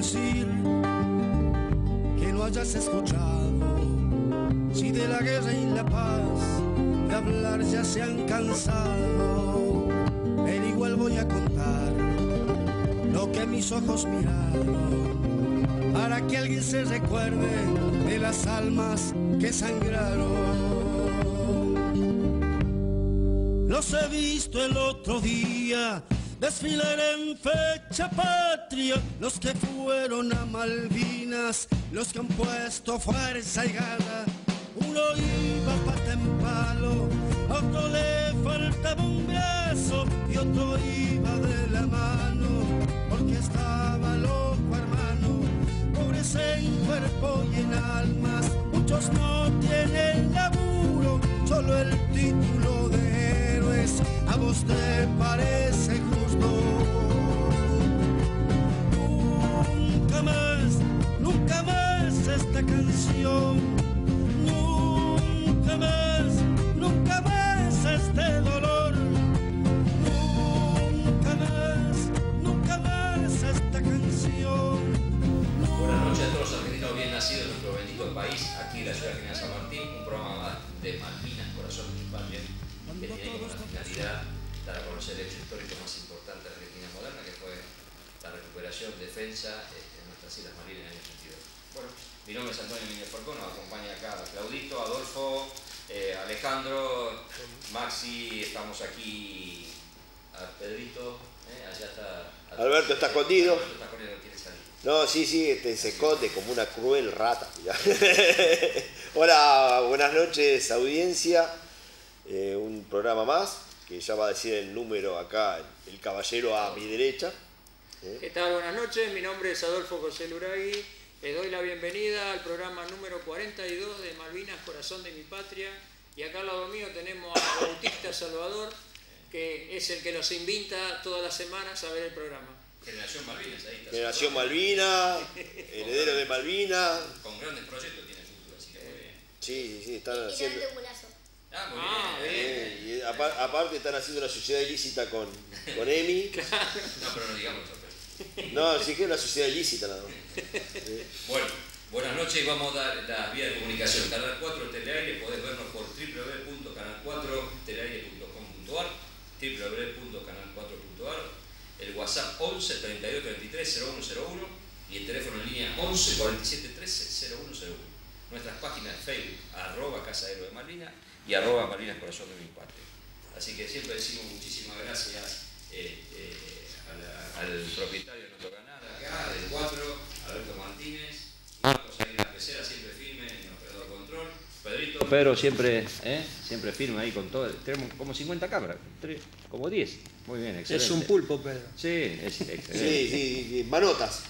decir que no hayas escuchado, si de la guerra y la paz de hablar ya se han cansado, pero igual voy a contar lo que mis ojos miraron, para que alguien se recuerde de las almas que sangraron. Los he visto el otro día desfilar en fecha patria, los que fueron a Malvinas, los que han puesto fuerza y garra. Uno iba pata en palo, a otro le faltaba un brazo y otro iba de la mano, porque estaba loco hermano, pobres en cuerpo y en almas. Muchos no tienen laburo, solo el título de héroes. ¿A vos te parece justo? Nunca más esta canción, nunca más este dolor, nunca más esta canción. Buenas noches a todos los argentinos bien nacidos en nuestro bendito país, aquí en la ciudad de General San Martín, un programa más de Malvinas, Corazón de mi Patria, que tiene como finalidad dar a conocer el hecho histórico más importante de la Argentina moderna, que fue la recuperación, defensa de nuestras Islas Malvinas en el año 82. Bueno, mi nombre es Antonio Miguel Falcón, nos acompaña acá Claudito, Adolfo, Alejandro, Maxi, estamos aquí, a Pedrito, allá está... Alberto está escondido. Alberto está escondido, quiere salir. No, sí, se esconde como una cruel rata. Hola, buenas noches audiencia. Un programa más, que ya va a decir el número acá, el caballero a mi derecha. ¿Qué tal? Buenas noches, mi nombre es Adolfo José Luragui. Les doy la bienvenida al programa número 42 de Malvinas, Corazón de mi Patria. Y acá al lado mío tenemos a Bautista Salvador, que es el que nos invita todas las semanas a ver el programa. Generación Malvinas, ahí está. Generación Malvina, heredero de Malvinas. Con grandes proyectos tiene futuro, así que muy bien. Sí, están haciendo... Muy bien. Y aparte están haciendo una sociedad ilícita con Emi. No, pero no digamos sorpresa. No, sí que es una sociedad ilícita nada más. Bueno, buenas noches, vamos a dar las vías de comunicación. Canal 4 Teleaire, podés vernos por www.canal4teleaire.com.ar, www.canal4.ar, el WhatsApp 11 32 33 0101 y el teléfono en línea 11 47 13 0101. Nuestras páginas de Facebook, @Casa Héroe de Malvinas y @Malvinas Corazón de mi Patria. Así que siempre decimos muchísimas gracias al propietario de nuestro canal acá, del 4, Alberto Martínez, y Marcos ahí en la pecera, siempre firme en el operador control. Pedrito. Pedro siempre firme ahí con todo. Tenemos como 50 cámaras, como 10. Muy bien, excelente. Es un pulpo, Pedro. Sí, es excelente. Sí, manotas.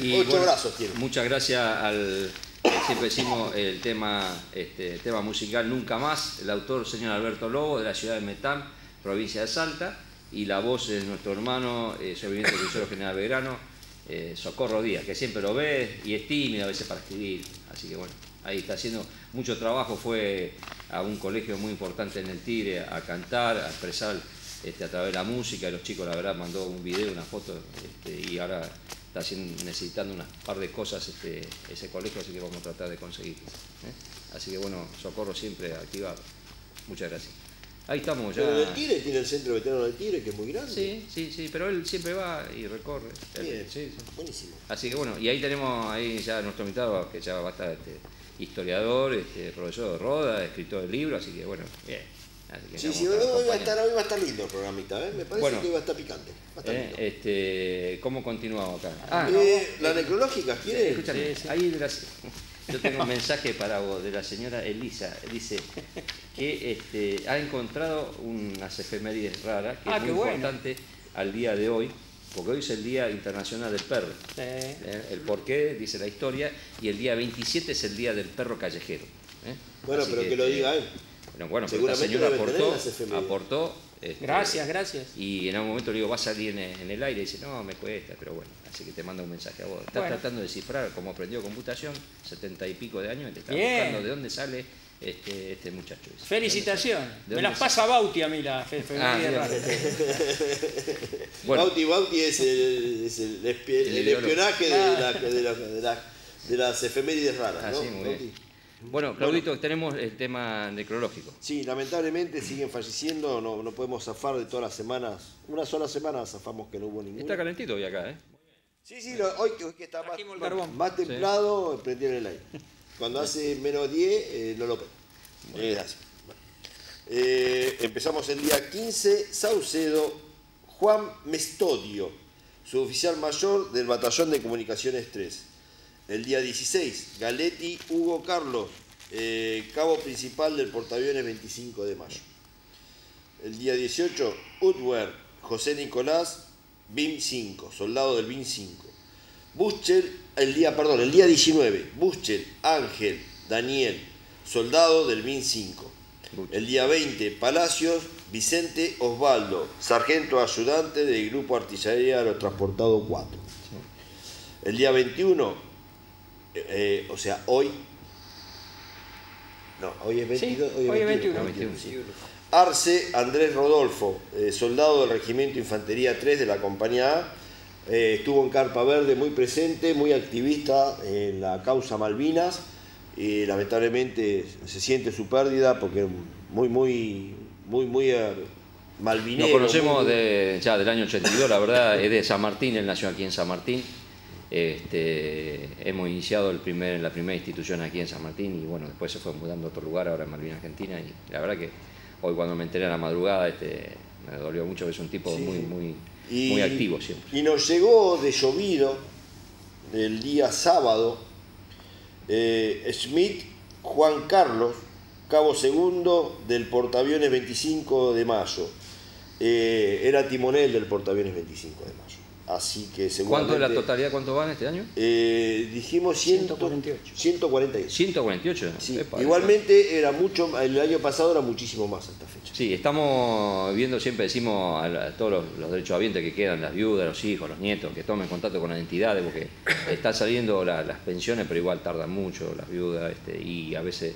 Y 8 brazos tiene. Muchas gracias al... siempre decimos el tema musical Nunca Más, el autor señor Alberto Lobo de la ciudad de Metán, provincia de Salta, y la voz de nuestro hermano, sobreviviente del Crucero General Belgrano, Socorro Díaz, que siempre lo ve y es tímido a veces para escribir, así que bueno, ahí está haciendo mucho trabajo. Fue a un colegio muy importante en el Tigre a cantar, a expresar a través de la música, y los chicos la verdad mandó un video, una foto, y ahora está necesitando unas par de cosas ese colegio, así que vamos a tratar de conseguirlo. Así que bueno, Socorro siempre activado. Muchas gracias. Ahí estamos ya. Pero el Tigre tiene el centro veterano del Tigre, que es muy grande. Sí, pero él siempre va y recorre. Bien, sí. Buenísimo. Así que bueno, y ahí tenemos ya nuestro invitado, que ya va a estar historiador, profesor de Roda, escritor de libros, así que bueno, bien. Así que Sí, hoy va a estar lindo el programita, me parece que va a estar picante. ¿Cómo continuamos acá? La necrológica, ¿quiere? Escúchame, ahí yo tengo un mensaje para vos de la señora Elisa. Dice que ha encontrado unas efemérides raras, que es muy importante al día de hoy, porque hoy es el Día Internacional del Perro. El porqué, dice la historia, y el día 27 es el Día del Perro Callejero. Bueno, así pero que lo diga él. Bueno, pero la señora aportó Gracias, gracias. Y en algún momento le digo, va a salir en el aire, y dice, no, me cuesta, pero bueno, así que te mando un mensaje a vos. Estás tratando de descifrar, como aprendió computación, 70 y pico de años, y te está buscando de dónde sale este muchacho. Felicitaciones. Me las pasa Bauti a mí la bueno. Bauti es el espionaje de las efemérides raras, ¿no? Sí, muy bien. Bueno, Claudito, tenemos el tema necrológico. Sí, lamentablemente siguen falleciendo, no podemos zafar de todas las semanas. Una sola semana zafamos que no hubo ninguna. Está calentito hoy acá, ¿eh? Sí, hoy que está más templado, sí. Prendieron el aire. Cuando hace menos 10, no lo prendo. Empezamos el día 15, Saucedo, Juan Mestodio, suboficial mayor del Batallón de Comunicaciones 3. El día 16, Galetti, Hugo Carlos, cabo principal del portaaviones 25 de mayo. El día 18, Utwer, José Nicolás, BIM 5, soldado del BIM 5. Buschel, el día 19, Buschel, Ángel, Daniel, soldado del BIM 5. El día 20, Palacios, Vicente Osvaldo, sargento ayudante del Grupo Artillería Aerotransportado 4. El día 21, o sea, hoy... No, hoy es 22. Sí, hoy es 21. Sí. Arce Andrés Rodolfo, soldado del Regimiento Infantería 3 de la Compañía A. Estuvo en Carpa Verde, muy presente, muy activista en la causa Malvinas. Y lamentablemente se siente su pérdida porque muy malvinero. Nos conocemos ya del año 82, la verdad, es de San Martín, él nació aquí en San Martín. Hemos iniciado la primera institución aquí en San Martín y bueno, después se fue mudando a otro lugar, ahora en Malvinas, Argentina, y la verdad que hoy cuando me enteré a la madrugada me dolió mucho, que es un tipo muy activo siempre. Y nos llegó de llovido el día sábado Schmidt Juan Carlos, cabo segundo del portaaviones 25 de mayo. Era timonel del portaaviones 25 de mayo. Así que seguramente... ¿Cuánto es la totalidad? ¿Cuánto van este año? Dijimos 148. 148. Sí. Igualmente era mucho, el año pasado era muchísimo más esta fecha. Sí, estamos viendo, siempre decimos a todos los derechohabientes que quedan, las viudas, los hijos, los nietos, que tomen contacto con las entidades, porque están saliendo las pensiones, pero igual tardan mucho las viudas, y a veces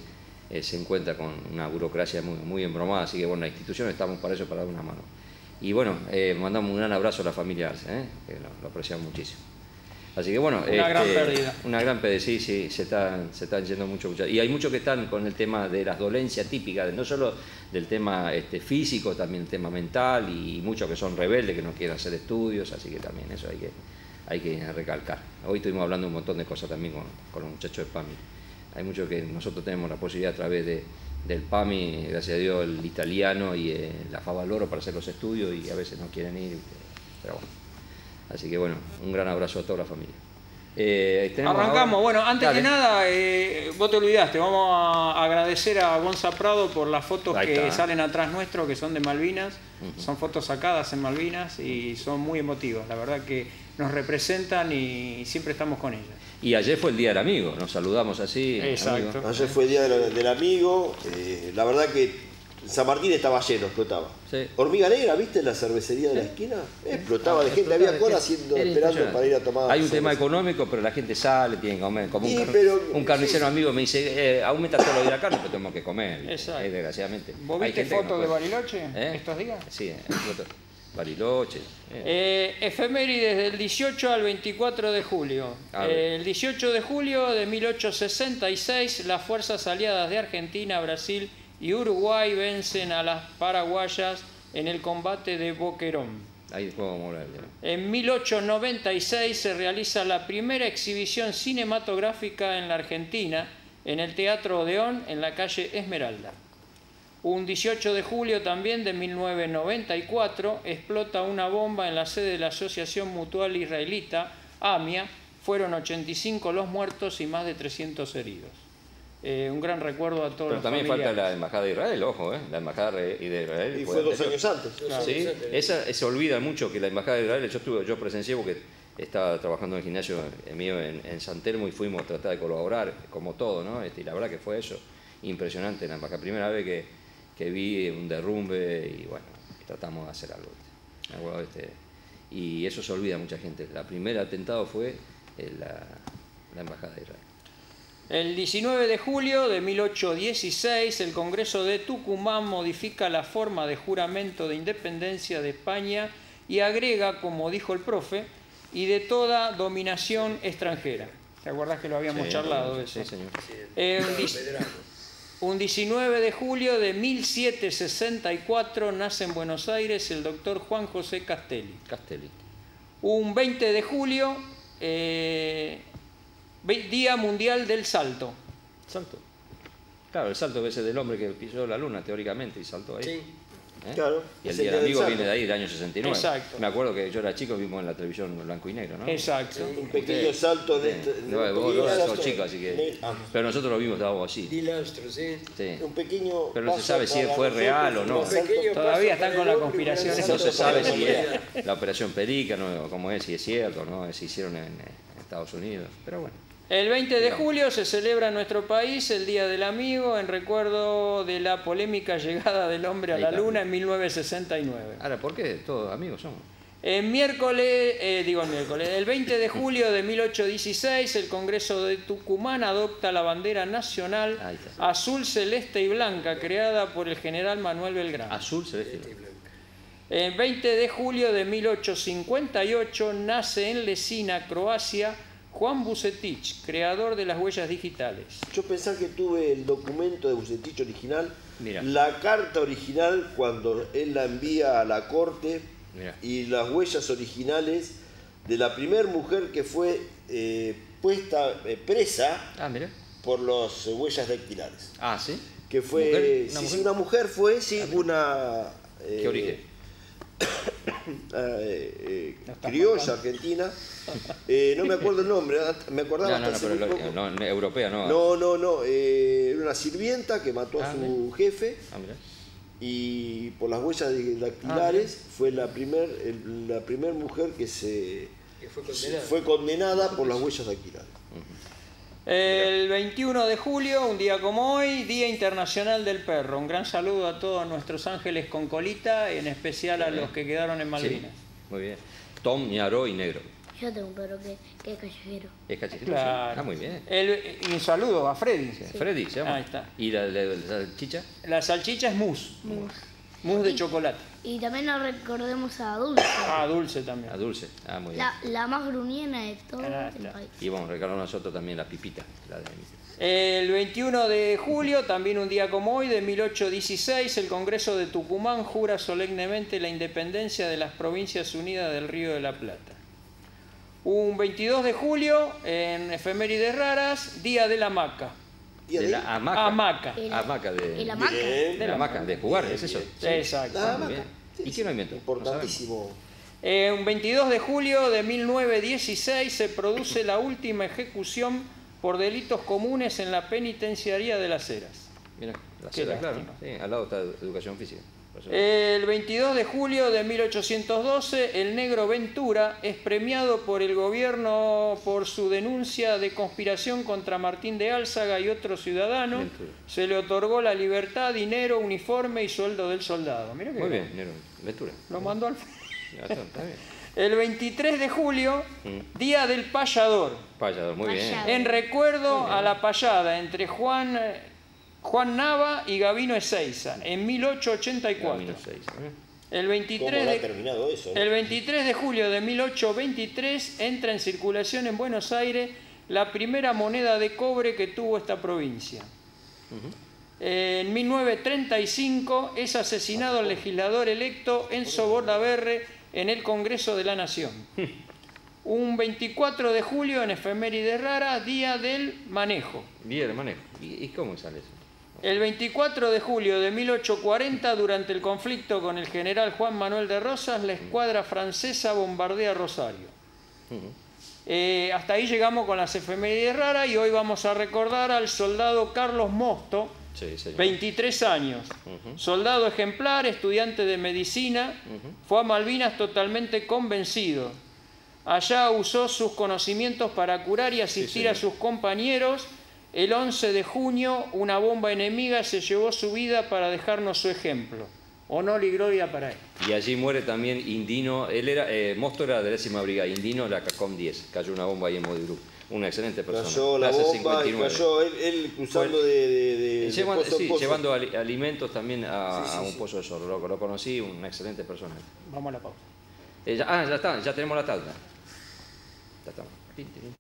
se encuentra con una burocracia muy embromada, así que bueno, la institución estamos para eso, para dar una mano. Y bueno, mandamos un gran abrazo a la familia Arce, que lo apreciamos muchísimo. Así que bueno, una gran pérdida. Una gran pérdida, sí, se están yendo muchos. Y hay muchos que están con el tema de las dolencias típicas, no solo del tema físico, también el tema mental, y muchos que son rebeldes, que no quieren hacer estudios, así que también eso hay que recalcar. Hoy estuvimos hablando un montón de cosas también con los muchachos de PAMI. Hay muchos que nosotros tenemos la posibilidad a través del PAMI, gracias a Dios, el italiano y la Favaloro para hacer los estudios, y a veces no quieren ir, pero bueno. Así que bueno, un gran abrazo a toda la familia. Arrancamos. Bueno, antes que nada, vos te olvidaste, vamos a agradecer a Gonza Prado por las fotos que salen atrás nuestro, que son de Malvinas. Son fotos sacadas en Malvinas y son muy emotivas. La verdad que nos representan y siempre estamos con ellas. Y ayer fue el Día del Amigo, nos saludamos así. Exacto. Amigo. Ayer fue el Día del Amigo. La verdad que San Martín estaba lleno, explotaba. Sí. Hormiga Negra, ¿viste la cervecería de la esquina? Explotaba de gente, había cola esperando para ir a tomar. Hay un tema económico, pero la gente sale, tiene que comer. Como un carnicero amigo me dice, aumenta todo lo de la carne, pero tenemos que comer. Exacto. Desgraciadamente. ¿Vos viste fotos de Bariloche estos días? Sí, fotos. Bariloche. Efemérides del 18 al 24 de julio. El 18 de julio de 1866, las fuerzas aliadas de Argentina, Brasil y Uruguay vencen a las paraguayas en el combate de Boquerón. Ahí podemos hablar. En 1896 se realiza la primera exhibición cinematográfica en la Argentina, en el Teatro Odeón, en la calle Esmeralda. Un 18 de julio también de 1994 explota una bomba en la sede de la Asociación Mutual Israelita, AMIA. Fueron 85 los muertos y más de 300 heridos. Un gran recuerdo a todos los familiares. Pero también falta la Embajada de Israel, ojo, la Embajada de Israel. Y fue 2 años antes. Claro. Sí, se olvida mucho que la Embajada de Israel, yo presencié porque estaba trabajando en el gimnasio mío en San Telmo y fuimos a tratar de colaborar, como todo, ¿no? Y la verdad que fue eso, impresionante la Embajada. Primera vez que vi un derrumbe y bueno, tratamos de hacer algo. Me acuerdo, y eso se olvida mucha gente. El primer atentado fue la Embajada de Israel. El 19 de julio de 1816, el Congreso de Tucumán modifica la forma de juramento de independencia de España y agrega, como dijo el profe, y de toda dominación extranjera. ¿Te acuerdas que lo habíamos charlado de eso? Sí, señor. Un 19 de julio de 1764 nace en Buenos Aires el doctor Juan José Castelli. Un 20 de julio, Día Mundial del Salto. ¿Salto? Claro, el salto ese del hombre que pisó la luna, teóricamente, y saltó ahí. Sí. Claro. Y el Día del Amigo viene de ahí, del año 69. Exacto. Me acuerdo que yo era chico, vimos en la televisión blanco y negro, ¿no? Exacto. Un pequeño salto de... Vos sos chico, así que... Pero nosotros lo vimos, estábamos así. Dilastro, sí. Sí. Un pequeño... Pero no se sabe si fue real o no. Todavía están con la conspiración. No se sabe si es la operación Perica, ¿no? Cómo es, si es cierto, ¿no? Si hicieron en Estados Unidos. Pero bueno. El 20 de julio se celebra en nuestro país el Día del Amigo en recuerdo de la polémica llegada del hombre a la Luna en 1969. Ahora, ¿por qué todos amigos somos? El 20 de julio de 1816, el Congreso de Tucumán adopta la bandera nacional azul, celeste y blanca, creada por el general Manuel Belgrano. Azul, celeste y blanca. El 20 de julio de 1858 nace en Lesina, Croacia, Juan Vucetich, creador de las huellas digitales. Yo pensaba que tuve el documento de Vucetich original, Mira. la carta original cuando él la envía a la corte. Mira. Y las huellas originales de la primera mujer que fue puesta presa por las huellas dactilares. Ah, ¿sí? Que fue, una mujer fue, una... ¿Qué origen? Criolla argentina, no me acuerdo el nombre, me acordaba europea, no. No, era una sirvienta que mató a su jefe. Y por las huellas dactilares fue la primer mujer que fue condenada por las huellas dactilares. El 21 de julio, un día como hoy, Día Internacional del Perro. Un gran saludo a todos nuestros ángeles con colita, en especial a los que quedaron en Malvinas. Sí, muy bien. Tom, ñaro y negro. Yo tengo un perro que es callejero. ¿Es callejero? Claro. Sí. Muy bien. Y un saludo a Freddy. Sí. Freddy, se llama. Ahí está. ¿Y la salchicha? La salchicha es mousse. Mousse de chocolate. Y también nos recordemos a Dulce. Dulce también. A Dulce. Muy bien. La más gruñena de todo el país. Y vamos a regalar nosotros también la pipita. El 21 de julio, también un día como hoy, de 1816, el Congreso de Tucumán jura solemnemente la independencia de las Provincias Unidas del Río de la Plata. Un 22 de julio, en efemérides raras, Día de la Hamaca. De la hamaca. Hamaca. Hamaca de la hamaca. De la hamaca, de jugar, ¿es eso? Sí. Exacto. ¿Y quién lo inventó? Importantísimo. Un 22 de julio de 1916 se produce la última ejecución por delitos comunes en la penitenciaría de Las Heras. Mira, Las Heras, claro. Sí, al lado está educación física. El 22 de julio de 1812, el negro Ventura es premiado por el gobierno por su denuncia de conspiración contra Martín de Álzaga y otros ciudadanos. Ventura. Se le otorgó la libertad, dinero, uniforme y sueldo del soldado. Mirá que muy bien, negro Ventura. Lo mandó al... Está bien. El 23 de julio, Día del Payador. Payador, muy bien. En recuerdo a la payada entre Juan Nava y Gabino Ezeiza, en 1884. El 23 de julio de 1823 entra en circulación en Buenos Aires la primera moneda de cobre que tuvo esta provincia. En 1935 es asesinado el legislador electo Enzo Bordaberry en el Congreso de la Nación. Un 24 de julio, en efemérides raras, Día del Manejo. Día del Manejo. ¿Y cómo sale eso? El 24 de julio de 1840, durante el conflicto con el general Juan Manuel de Rosas, la escuadra francesa bombardea Rosario. Hasta ahí llegamos con las efemérides raras y hoy vamos a recordar al soldado Carlos Mosto, 23 años, soldado ejemplar, estudiante de medicina, fue a Malvinas totalmente convencido. Allá usó sus conocimientos para curar y asistir a sus compañeros. El 11 de junio, una bomba enemiga se llevó su vida para dejarnos su ejemplo. Honor y gloria para él. Y allí muere también Indino, él era, Mosto era de la 10ª brigada, Indino la CACOM 10, cayó una bomba ahí en Modibru, una excelente persona. Cayó la Clase bomba 59. y cayó él cruzando de llevando, pozo en sí, pozo. llevando alimentos también a, Sí, a un sí. pozo de zorro, lo conocí, una excelente persona. Vamos a la pausa. Ya está, ya tenemos la tabla. Ya estamos. Tin, tin.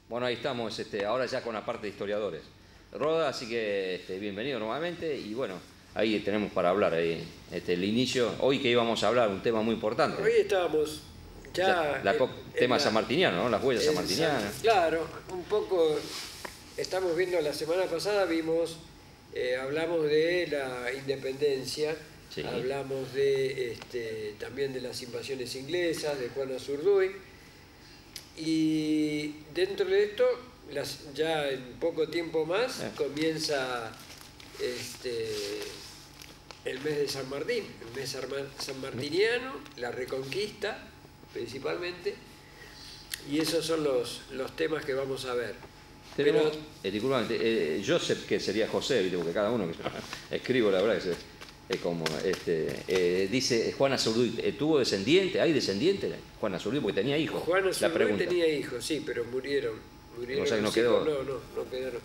Bueno, ahí estamos, ahora ya con la parte de historiadores. Roda, así que bienvenido nuevamente y bueno, ahí tenemos para hablar el inicio. Hoy que íbamos a hablar, un tema muy importante. Hoy estábamos ya... tema sanmartiniano, ¿no? Las huellas sanmartinianas. Claro, un poco, estamos viendo la semana pasada, vimos, hablamos de la independencia, Sí. hablamos de también de las invasiones inglesas, de Juan Azurduy, y dentro de esto, ya en poco tiempo más, comienza el mes de San Martín, el mes sanmartiniano, la Reconquista principalmente, y esos son los temas que vamos a ver. Tenemos, disculpame, Joseph, que sería José, ¿viste? Porque cada uno que escribo, la verdad que es como, dice Juan Azurduy, ¿tuvo descendiente? ¿Hay descendiente Juan Azurduy? Porque tenía hijos. Juan Azurduy tenía hijos, sí, pero murieron. O sea que no quedó. No quedaron.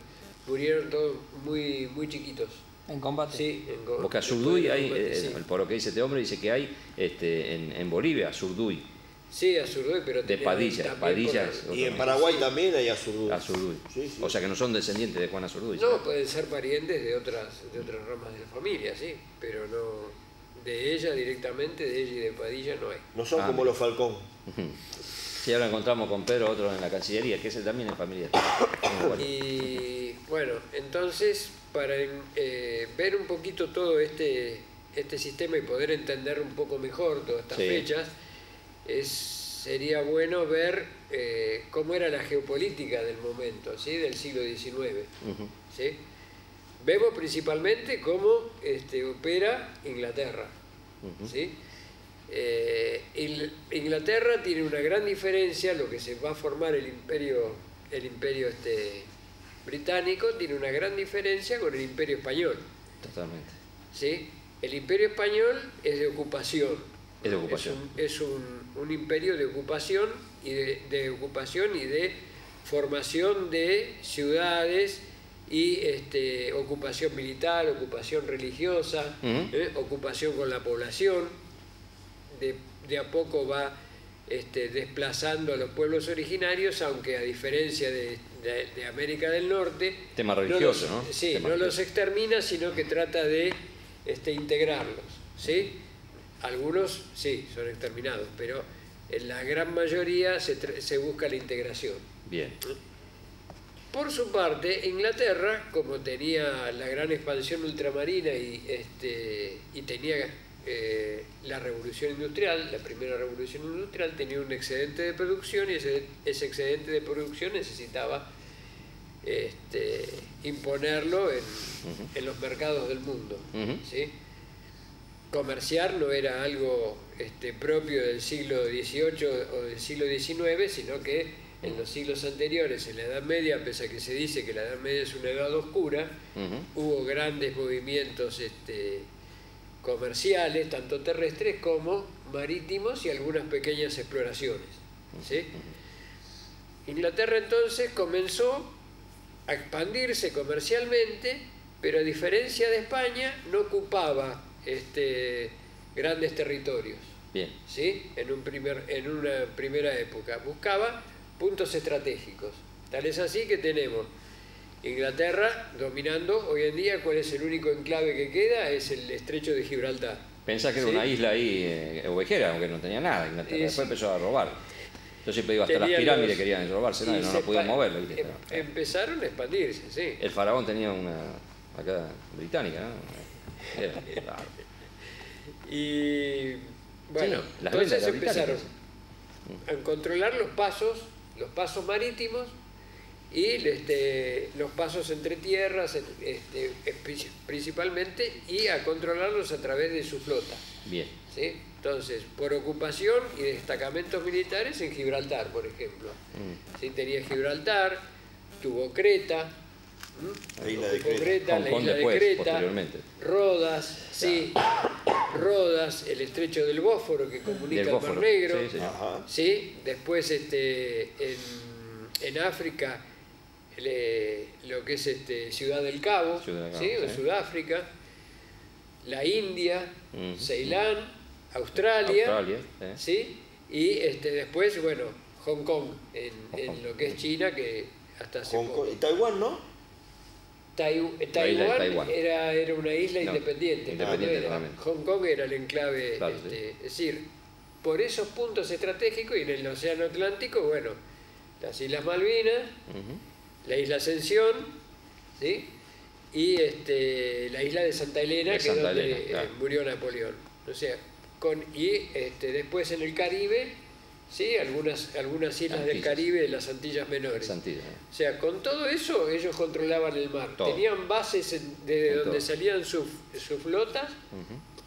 Murieron todos muy, muy chiquitos. ¿En combate? Sí, en combate. Porque Azurduy hay, sí. por lo que dice este hombre, dice que hay en Bolivia, Azurduy. Sí, Azurduy, pero De Padilla, Padillas. Y en Paraguay también hay Azurduy. Azurduy. Sí, sí. O sea que no son descendientes de Juan Azurduy. No, pueden ser parientes de otras ramas de la familia, sí, pero no de ella directamente, de ella y de Padilla no hay. No son como los Falcón. Sí, ahora encontramos con Pedro, otro en la Cancillería, que ese también es familiar. Bueno. Y bueno, entonces, para ver un poquito todo este sistema y poder entender un poco mejor todas estas fechas, sería bueno ver cómo era la geopolítica del momento, ¿sí? Del siglo XIX. ¿Sí? Vemos principalmente cómo opera Inglaterra. ¿Sí? Inglaterra tiene una gran diferencia, lo que se va a formar el imperio británico tiene una gran diferencia con el Imperio Español. Totalmente. ¿Sí? El Imperio Español es de ocupación. Es de ocupación. Es un imperio de ocupación y de ocupación y de formación de ciudades y ocupación militar, ocupación religiosa, ocupación con la población. De a poco va desplazando a los pueblos originarios, aunque a diferencia de América del Norte, tema religioso, ¿no? Sí, tema no los religioso. extermina, sino que trata de integrarlos, ¿sí? Algunos sí son exterminados, pero en la gran mayoría se busca la integración. Bien. Por su parte, Inglaterra, como tenía la gran expansión ultramarina y tenía la revolución industrial, la primera revolución industrial, tenía un excedente de producción y ese excedente de producción necesitaba imponerlo en los mercados del mundo. ¿Sí? Comerciar no era algo propio del siglo XVIII o del siglo XIX, sino que en los siglos anteriores, en la Edad Media, pese a que se dice que la Edad Media es una edad oscura, hubo grandes movimientos comerciales, tanto terrestres como marítimos, y algunas pequeñas exploraciones. ¿Sí? Inglaterra entonces comenzó a expandirse comercialmente, pero a diferencia de España no ocupaba grandes territorios. Bien. ¿Sí? En una primera época buscaba puntos estratégicos. Tal es así que tenemos Inglaterra dominando hoy en día. ¿Cuál es el único enclave que queda? Es el estrecho de Gibraltar. Pensá que era una isla ahí ovejera, aunque no tenía nada Inglaterra. Después empezó a robar. Yo siempre digo, hasta las pirámides querían robarse, no lo podían mover. Empezaron a expandirse, sí. El faraón tenía una acá británica, ¿no? Era, claro. Y bueno, sí, entonces empezaron a controlar los pasos marítimos y los pasos entre tierras, principalmente, y a controlarlos a través de su flota. Bien. ¿Sí? Entonces, por ocupación y destacamentos militares en Gibraltar, por ejemplo. ¿Sí? Tenía Gibraltar, tuvo Creta, la isla de Creta, la isla de Creta, Rodas, sí, Rodas, el estrecho del Bósforo que comunica el Mar Negro, sí, ¿sí? Después en África lo que es Ciudad del Cabo, ¿sí? O Sudáfrica, la India, Ceilán, Australia, ¿sí? Y después, bueno, Hong Kong, en lo que es China, que hasta hace poco. ¿Y Taiwán, no? Taiwán era una isla independiente. Independiente. Hong Kong era el enclave, claro, es decir, por esos puntos estratégicos, y en el Océano Atlántico, bueno, las Islas Malvinas, la Isla Ascensión, ¿sí? Y la isla de Santa Elena, que es donde murió Napoleón. O sea, después en el Caribe, ¿sí? Algunas islas del Caribe, de las Antillas Menores. O sea, con todo eso ellos controlaban el mar. Todo. Tenían bases desde donde salían sus flotas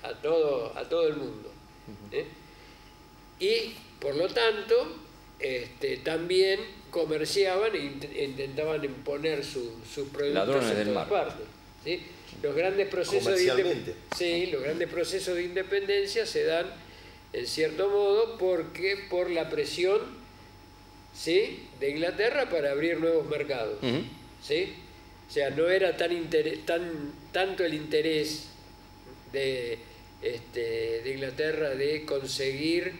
a todo el mundo. Y por lo tanto, también comerciaban e intentaban imponer sus productos en todas partes. ¿Sí? Los grandes procesos de independencia se dan en cierto modo por la presión, ¿sí? de Inglaterra para abrir nuevos mercados. ¿Sí? O sea, no era tanto el interés de Inglaterra de conseguir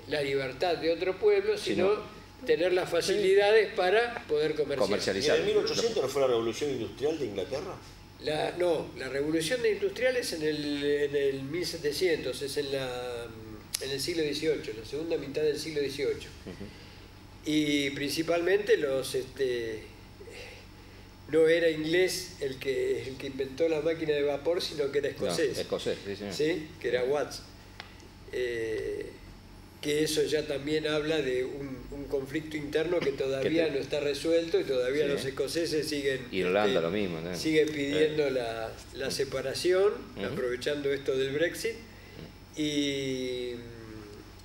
la libertad de otro pueblo, sino tener las facilidades para poder comercializar. ¿En el 1800 no fue la revolución industrial de Inglaterra? La revolución industrial es en el 1700, es en el siglo XVIII, la segunda mitad del siglo XVIII. Y principalmente no era inglés el que inventó la máquina de vapor, sino que era escocés. Escocés, ¿Sí? Que era Watts. Que eso ya también habla de un conflicto interno que todavía no está resuelto y todavía los escoceses siguen... Irlanda lo mismo, ¿no? Siguen pidiendo la separación, aprovechando esto del Brexit, y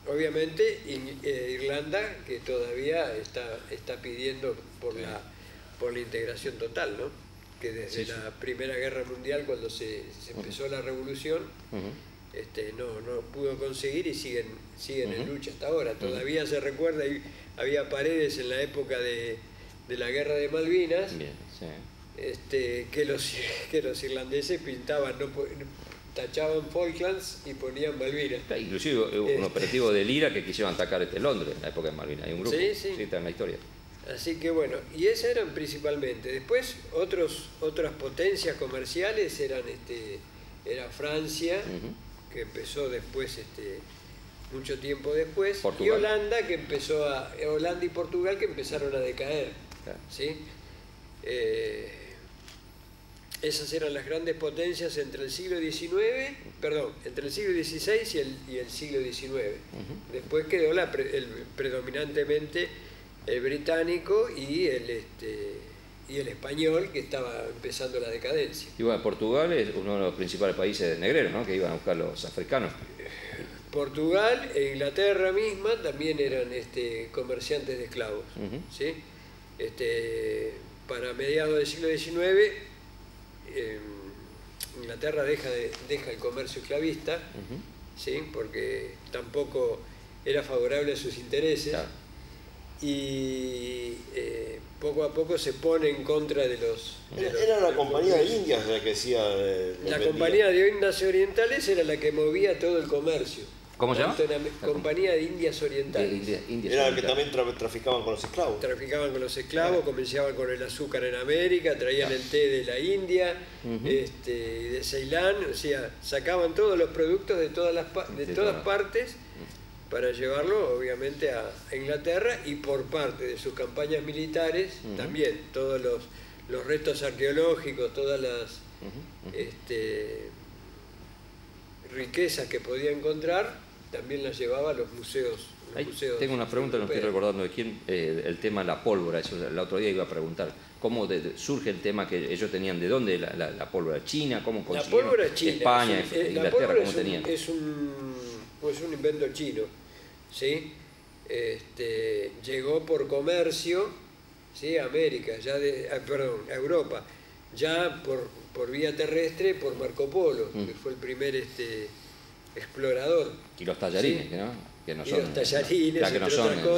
obviamente Irlanda, que todavía está pidiendo por la integración total, ¿no? Que desde la Primera Guerra Mundial, cuando se empezó la revolución, no pudo conseguir y siguen en lucha hasta ahora. Todavía se recuerda, había paredes en la época de la Guerra de Malvinas. Bien, sí. Que los irlandeses pintaban, tachaban Falklands y ponían Malvinas. Inclusive hubo un operativo de Lira que quisieron atacar Londres en la época de Malvinas. Hay un grupo, sí, está en la historia. Así que bueno, y esas eran principalmente. Después otras potencias comerciales era Francia, que empezó después, mucho tiempo después, Portugal. Y Holanda y Portugal que empezaron a decaer. Claro. ¿Sí? Esas eran las grandes potencias entre el siglo XVI y el siglo XIX. Después quedó predominantemente el británico y el español, que estaba empezando la decadencia. Y bueno, Portugal es uno de los principales países negreros, ¿no?, que iban a buscar los africanos. Portugal e Inglaterra misma también eran comerciantes de esclavos. ¿Sí? Para mediados del siglo XIX, Inglaterra deja el comercio esclavista, ¿sí?, porque tampoco era favorable a sus intereses. Claro. Y poco a poco se pone en contra de los... Era la Compañía de Indias la que hacía... La Compañía de Indias Orientales era la que movía todo el comercio. ¿Cómo se llama? Compañía de Indias Orientales. Era la que también traficaban con los esclavos. Traficaban con los esclavos, comenzaban con el azúcar en América, traían el té de la India, de Ceilán, o sea, sacaban todos los productos de todas partes para llevarlo obviamente a Inglaterra, y por parte de sus campañas militares también todos los restos arqueológicos, todas las riquezas que podía encontrar, también las llevaba a los museos. Tengo una pregunta, no estoy recordando de quién, el tema de la pólvora. Eso, el otro día iba a preguntar, ¿cómo surge el tema que ellos tenían? ¿De dónde la pólvora? ¿China? ¿Cómo consiguieron? La pólvora china. España, Inglaterra, ¿cómo tenían? Es un invento chino, ¿sí? Llegó por comercio, ¿sí?, a América, a Europa, ya por vía terrestre, por Marco Polo, que fue el primer explorador. Y los tallarines, ¿sí?, ¿no? Que no son, los tallarines, que no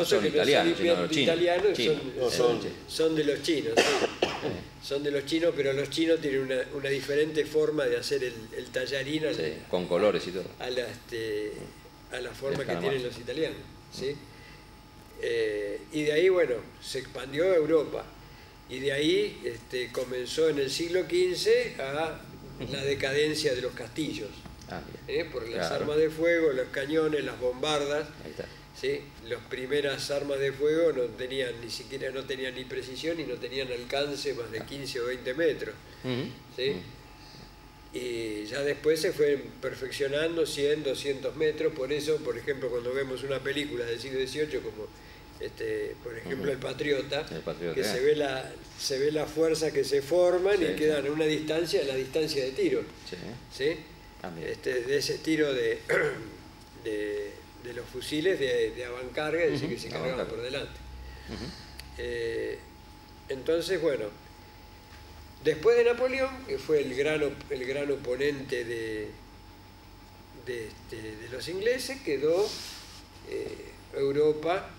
son italianos, sino los chinos. Son de los chinos, sí. Son de los chinos, pero los chinos tienen una diferente forma de hacer el tallarín, con colores y todo, a la forma que tienen los italianos, ¿sí? Y de ahí, bueno, se expandió a Europa, y de ahí comenzó en el siglo XV la decadencia de los castillos. Por las armas de fuego, los cañones, las bombardas. ¿Sí? Las primeras armas de fuego no tenían ni precisión y no tenían alcance más de 15 o 20 metros. ¿Sí? Y ya después se fue perfeccionando 100, 200 metros. Por eso, por ejemplo, cuando vemos una película del siglo XVIII como por ejemplo El Patriota, que se ve la fuerza que se forman y quedan a una distancia, la distancia de tiro. ¿Sí? De ese tiro de los fusiles de avancarga, es decir, que se cargaban por delante. Entonces, bueno, después de Napoleón, que fue el gran oponente de los ingleses, quedó Europa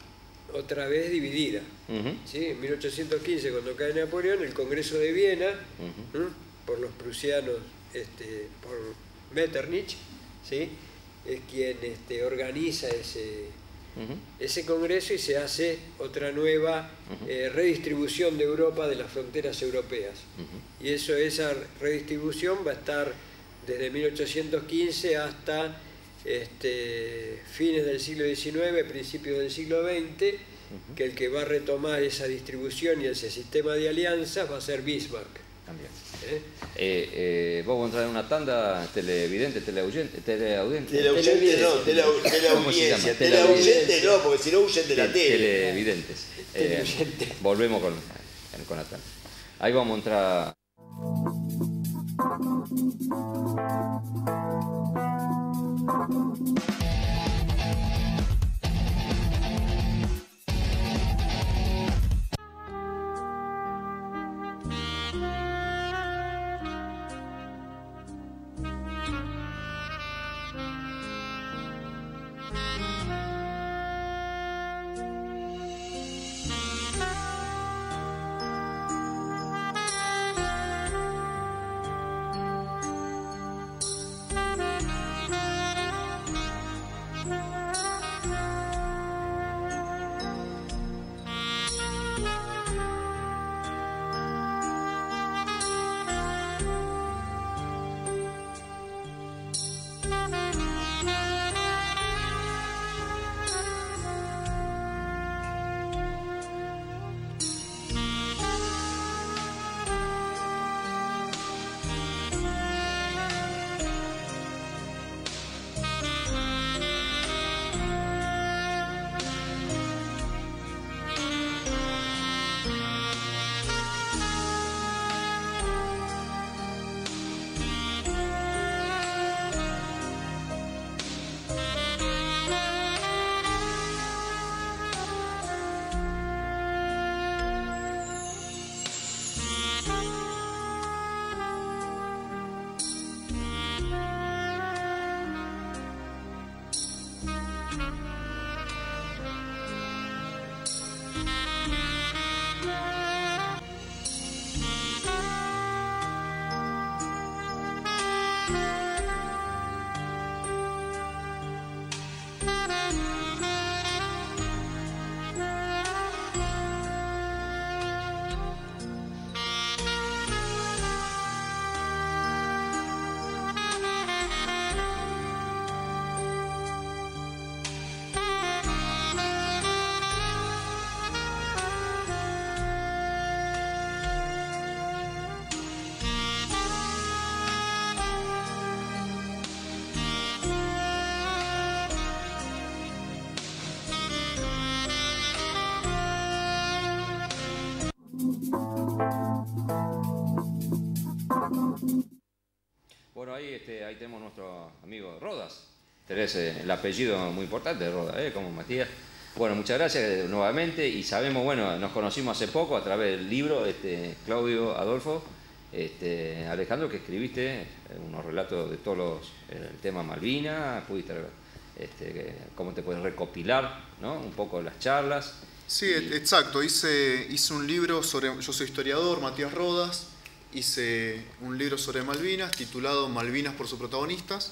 otra vez dividida. ¿Sí? En 1815, cuando cae Napoleón, el Congreso de Viena, por los prusianos, por Metternich, ¿sí?, es quien organiza ese congreso, y se hace otra nueva redistribución de Europa, de las fronteras europeas. Y esa redistribución va a estar desde 1815 hasta fines del siglo XIX, principios del siglo XX, que el que va a retomar esa distribución y ese sistema de alianzas va a ser Bismarck. También. Vamos a entrar en una tanda televidente, teleaudiencia. Teleaudiencia no, porque si no huyen de la tele. Televidentes. Volvemos con la tanda. Ahí vamos a entrar. ahí tenemos nuestro amigo Rodas. Tenés el apellido muy importante de Rodas, como Matías. Bueno, muchas gracias nuevamente y sabemos, bueno, nos conocimos hace poco a través del libro, Claudio Adolfo, Alejandro, que escribiste unos relatos de todos el tema Malvinas, pudiste, cómo te puedes recopilar, ¿no? Un poco las charlas. Sí, exacto, hice un libro sobre, yo soy historiador, Matías Rodas, hice un libro sobre Malvinas titulado Malvinas por sus protagonistas.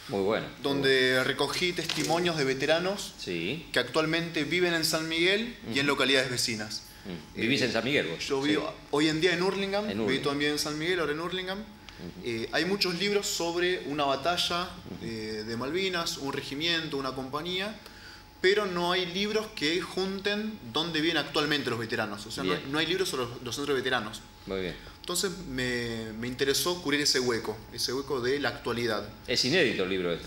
Muy bueno. Donde recogí testimonios de veteranos sí. que actualmente viven en San Miguel y en localidades vecinas. ¿Vivís en San Miguel vos? Yo vivo hoy en día en Hurlingham, viví también en San Miguel, ahora en Hurlingham. Hay muchos libros sobre una batalla de Malvinas, un regimiento, una compañía, pero no hay libros que junten dónde viven actualmente los veteranos. O sea, no hay libros sobre los centros de veteranos. Muy bien. Entonces me interesó cubrir ese hueco de la actualidad. Es inédito el libro,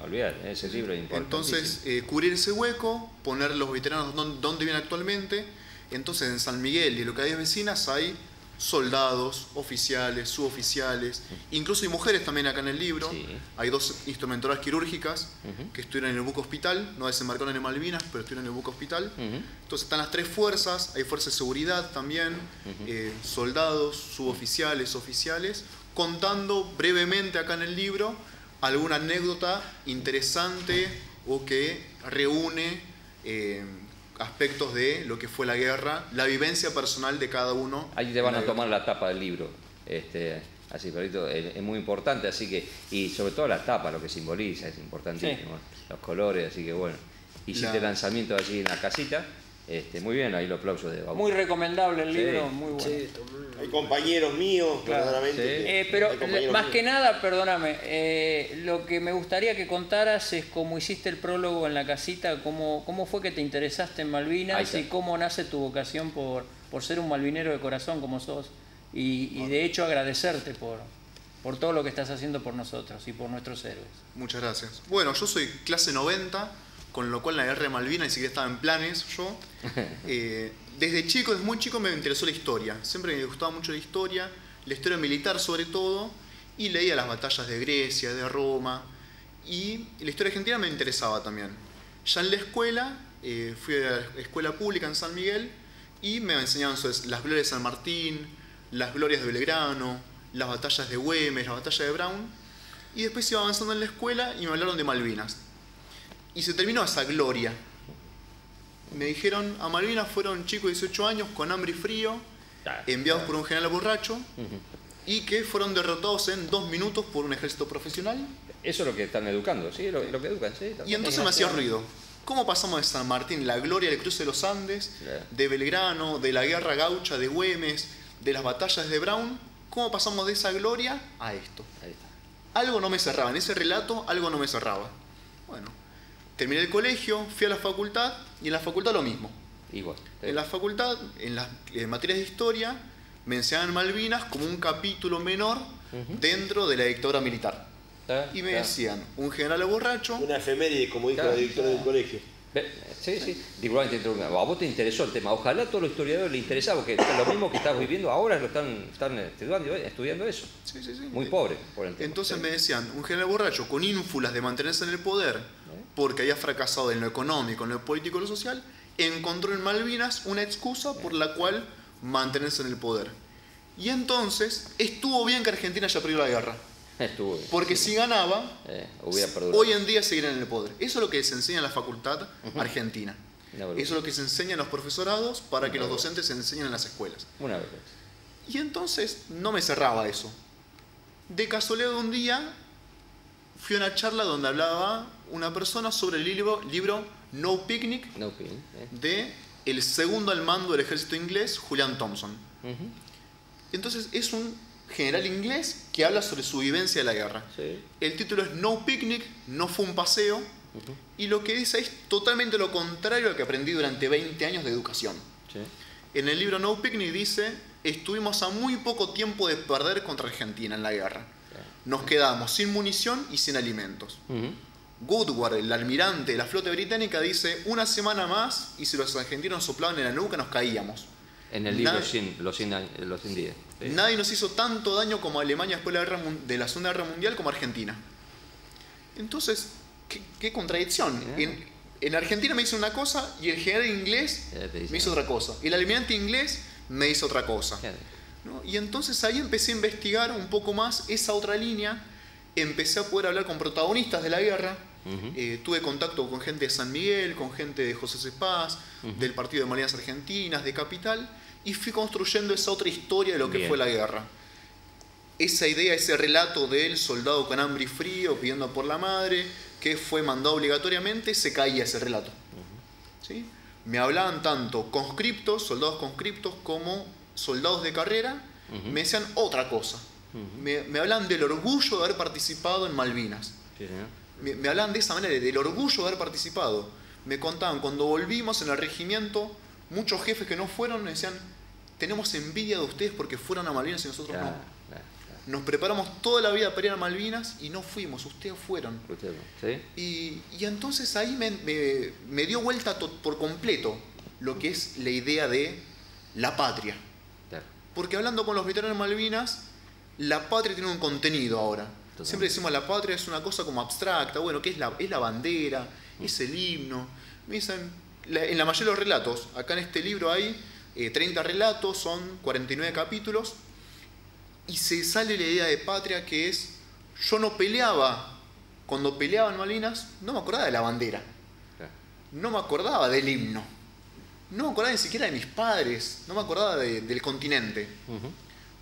olvidate, ese libro es importante. Entonces, cubrir ese hueco, poner los veteranos dónde viven actualmente. Entonces, en San Miguel y en localidades vecinas hay soldados, oficiales, suboficiales, incluso hay mujeres también acá en el libro. Sí. Hay 2 instrumentadoras quirúrgicas que estuvieron en el buque hospital, no desembarcaron en Malvinas, pero estuvieron en el buque hospital. Entonces están las 3 fuerzas, hay fuerzas de seguridad también, soldados, suboficiales, oficiales, contando brevemente acá en el libro alguna anécdota interesante o que reúne aspectos de lo que fue la guerra, la vivencia personal de cada uno. Ahí te van a tomar la tapa del libro, así, Perito, es muy importante, así que, y sobre todo la tapa, lo que simboliza, es importantísimo, sí. Los colores, así que bueno, hiciste lanzamiento allí en la casita, muy bien, ahí los aplausos de Babu. Muy recomendable el libro, sí. muy bueno. Sí, hay compañeros míos, claro, verdaderamente. Sí. Pero más que nada, perdóname, lo que me gustaría que contaras es cómo hiciste el prólogo en la casita, cómo fue que te interesaste en Malvinas y cómo nace tu vocación por ser un malvinero de corazón como sos. Y de hecho agradecerte por todo lo que estás haciendo por nosotros y por nuestros héroes. Muchas gracias. Bueno, yo soy clase 90, con lo cual la guerra de Malvinas ni siquiera estaba en planes yo. Desde chico, desde muy chico me interesó la historia. Siempre me gustaba mucho la historia militar sobre todo, y leía las batallas de Grecia, de Roma, y la historia argentina me interesaba también. Ya en la escuela, fui a la escuela pública en San Miguel, y me enseñaban sobre las glorias de San Martín, las glorias de Belgrano, las batallas de Güemes, la batalla de Brown, y después iba avanzando en la escuela y me hablaron de Malvinas. Y se terminó esa gloria. Me dijeron, a Malvinas fueron chicos de 18 años con hambre y frío, enviados por un general borracho, y que fueron derrotados en 2 minutos por un ejército profesional. Eso es lo que están educando, ¿sí? Lo que educan, ¿sí? Y entonces me hacía ruido. ¿Cómo pasamos de San Martín, la gloria del cruce de los Andes, de Belgrano, de la guerra gaucha de Güemes, de las batallas de Brown? ¿Cómo pasamos de esa gloria a esto? Ahí está. Algo no me cerraba, en ese relato algo no me cerraba. Bueno, terminé el colegio, fui a la facultad y en la facultad lo mismo. Igual. En la facultad, en las materias de historia, me enseñaban Malvinas como un capítulo menor dentro de la dictadura militar. Y me decían, un general borracho... Una efeméride, como dijo la directora del colegio. Sí. A vos te interesó el tema. Ojalá a todos los historiadores les interesaba, porque lo mismo que estás viviendo ahora lo están estudiando eso. Sí. Muy pobre por el tema. Entonces me decían, un general borracho con ínfulas de mantenerse en el poder, porque había fracasado en lo económico, en lo político y lo social, encontró en Malvinas una excusa por la cual mantenerse en el poder. Y entonces estuvo bien que Argentina haya perdido la guerra. Estuvo bien. Porque si ganaba, hoy en día seguirían en el poder. Eso es lo que se enseña en la facultad argentina. Eso es lo que se enseña en los profesorados para que los docentes se enseñen en las escuelas. Una vez. Y entonces no me cerraba eso. De casualidad de un día fui a una charla donde hablaba una persona sobre el libro No Picnic, de el segundo al mando del ejército inglés, Julian Thompson. Entonces es un general inglés que habla sobre su vivencia de la guerra. El título es No Picnic, no fue un paseo, y lo que dice es totalmente lo contrario a lo que aprendí durante 20 años de educación. En el libro No Picnic dice, estuvimos a muy poco tiempo de perder contra Argentina en la guerra. Nos quedamos sin munición y sin alimentos. Woodward, el almirante de la flota británica, dice, una semana más y si los argentinos nos soplaban en la nuca nos caíamos. En el libro los 100 días. ¿Sí? Nadie nos hizo tanto daño como Alemania después de la Segunda Guerra Mundial como Argentina. Entonces, qué contradicción. En Argentina me hizo una cosa y el general inglés me hizo otra cosa. El almirante inglés me hizo otra cosa. ¿No? Y entonces ahí empecé a investigar un poco más esa otra línea. Empecé a poder hablar con protagonistas de la guerra. Tuve contacto con gente de San Miguel, con gente de José C. Paz, del Partido de Malvinas Argentinas, de Capital, y fui construyendo esa otra historia de lo que fue la guerra. Esa idea, ese relato del soldado con hambre y frío pidiendo por la madre, que fue mandado obligatoriamente, se caía ese relato. ¿Sí? Me hablaban tanto conscriptos, soldados conscriptos, como soldados de carrera, me decían otra cosa. Me hablan del orgullo de haber participado en Malvinas. Sí, señor. Me hablan de esa manera, del orgullo de haber participado. Me contaban, cuando volvimos en el regimiento, muchos jefes que no fueron me decían, tenemos envidia de ustedes porque fueron a Malvinas y nosotros no. Nos preparamos toda la vida para ir a Malvinas y no fuimos, ustedes fueron. ¿Sí? Y entonces ahí me dio vuelta por completo lo que es la idea de la patria. Claro. Porque hablando con los veteranos de Malvinas, la patria tiene un contenido ahora. Totalmente. Siempre decimos la patria es una cosa como abstracta, bueno, ¿qué es la bandera? ¿Es el himno? Me dicen, en la mayoría de los relatos, acá en este libro hay 30 relatos, son 49 capítulos, y se sale la idea de patria que es, yo no peleaba, cuando peleaba en Malvinas, no me acordaba de la bandera, no me acordaba del himno, no me acordaba ni siquiera de mis padres, no me acordaba del continente.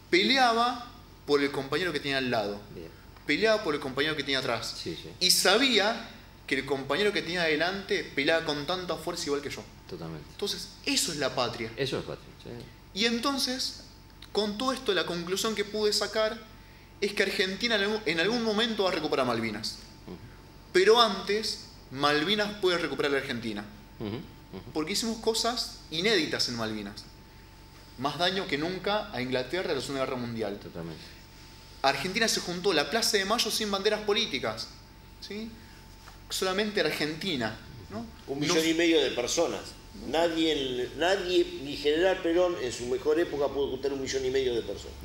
Peleaba por el compañero que tenía al lado, peleaba por el compañero que tenía atrás, y sabía que el compañero que tenía adelante peleaba con tanta fuerza igual que yo. Totalmente. Entonces, eso es la patria. Eso es patria, sí. Y entonces, con todo esto, la conclusión que pude sacar es que Argentina en algún momento va a recuperar Malvinas. Pero antes, Malvinas puede recuperar la Argentina. Porque hicimos cosas inéditas en Malvinas. Más daño que nunca a Inglaterra en la Segunda Guerra Mundial. Totalmente. Argentina se juntó la Plaza de Mayo sin banderas políticas. ¿Sí? Solamente Argentina. ¿No? 1,5 millones de personas. Nadie, ni General Perón en su mejor época pudo juntar 1,5 millones de personas.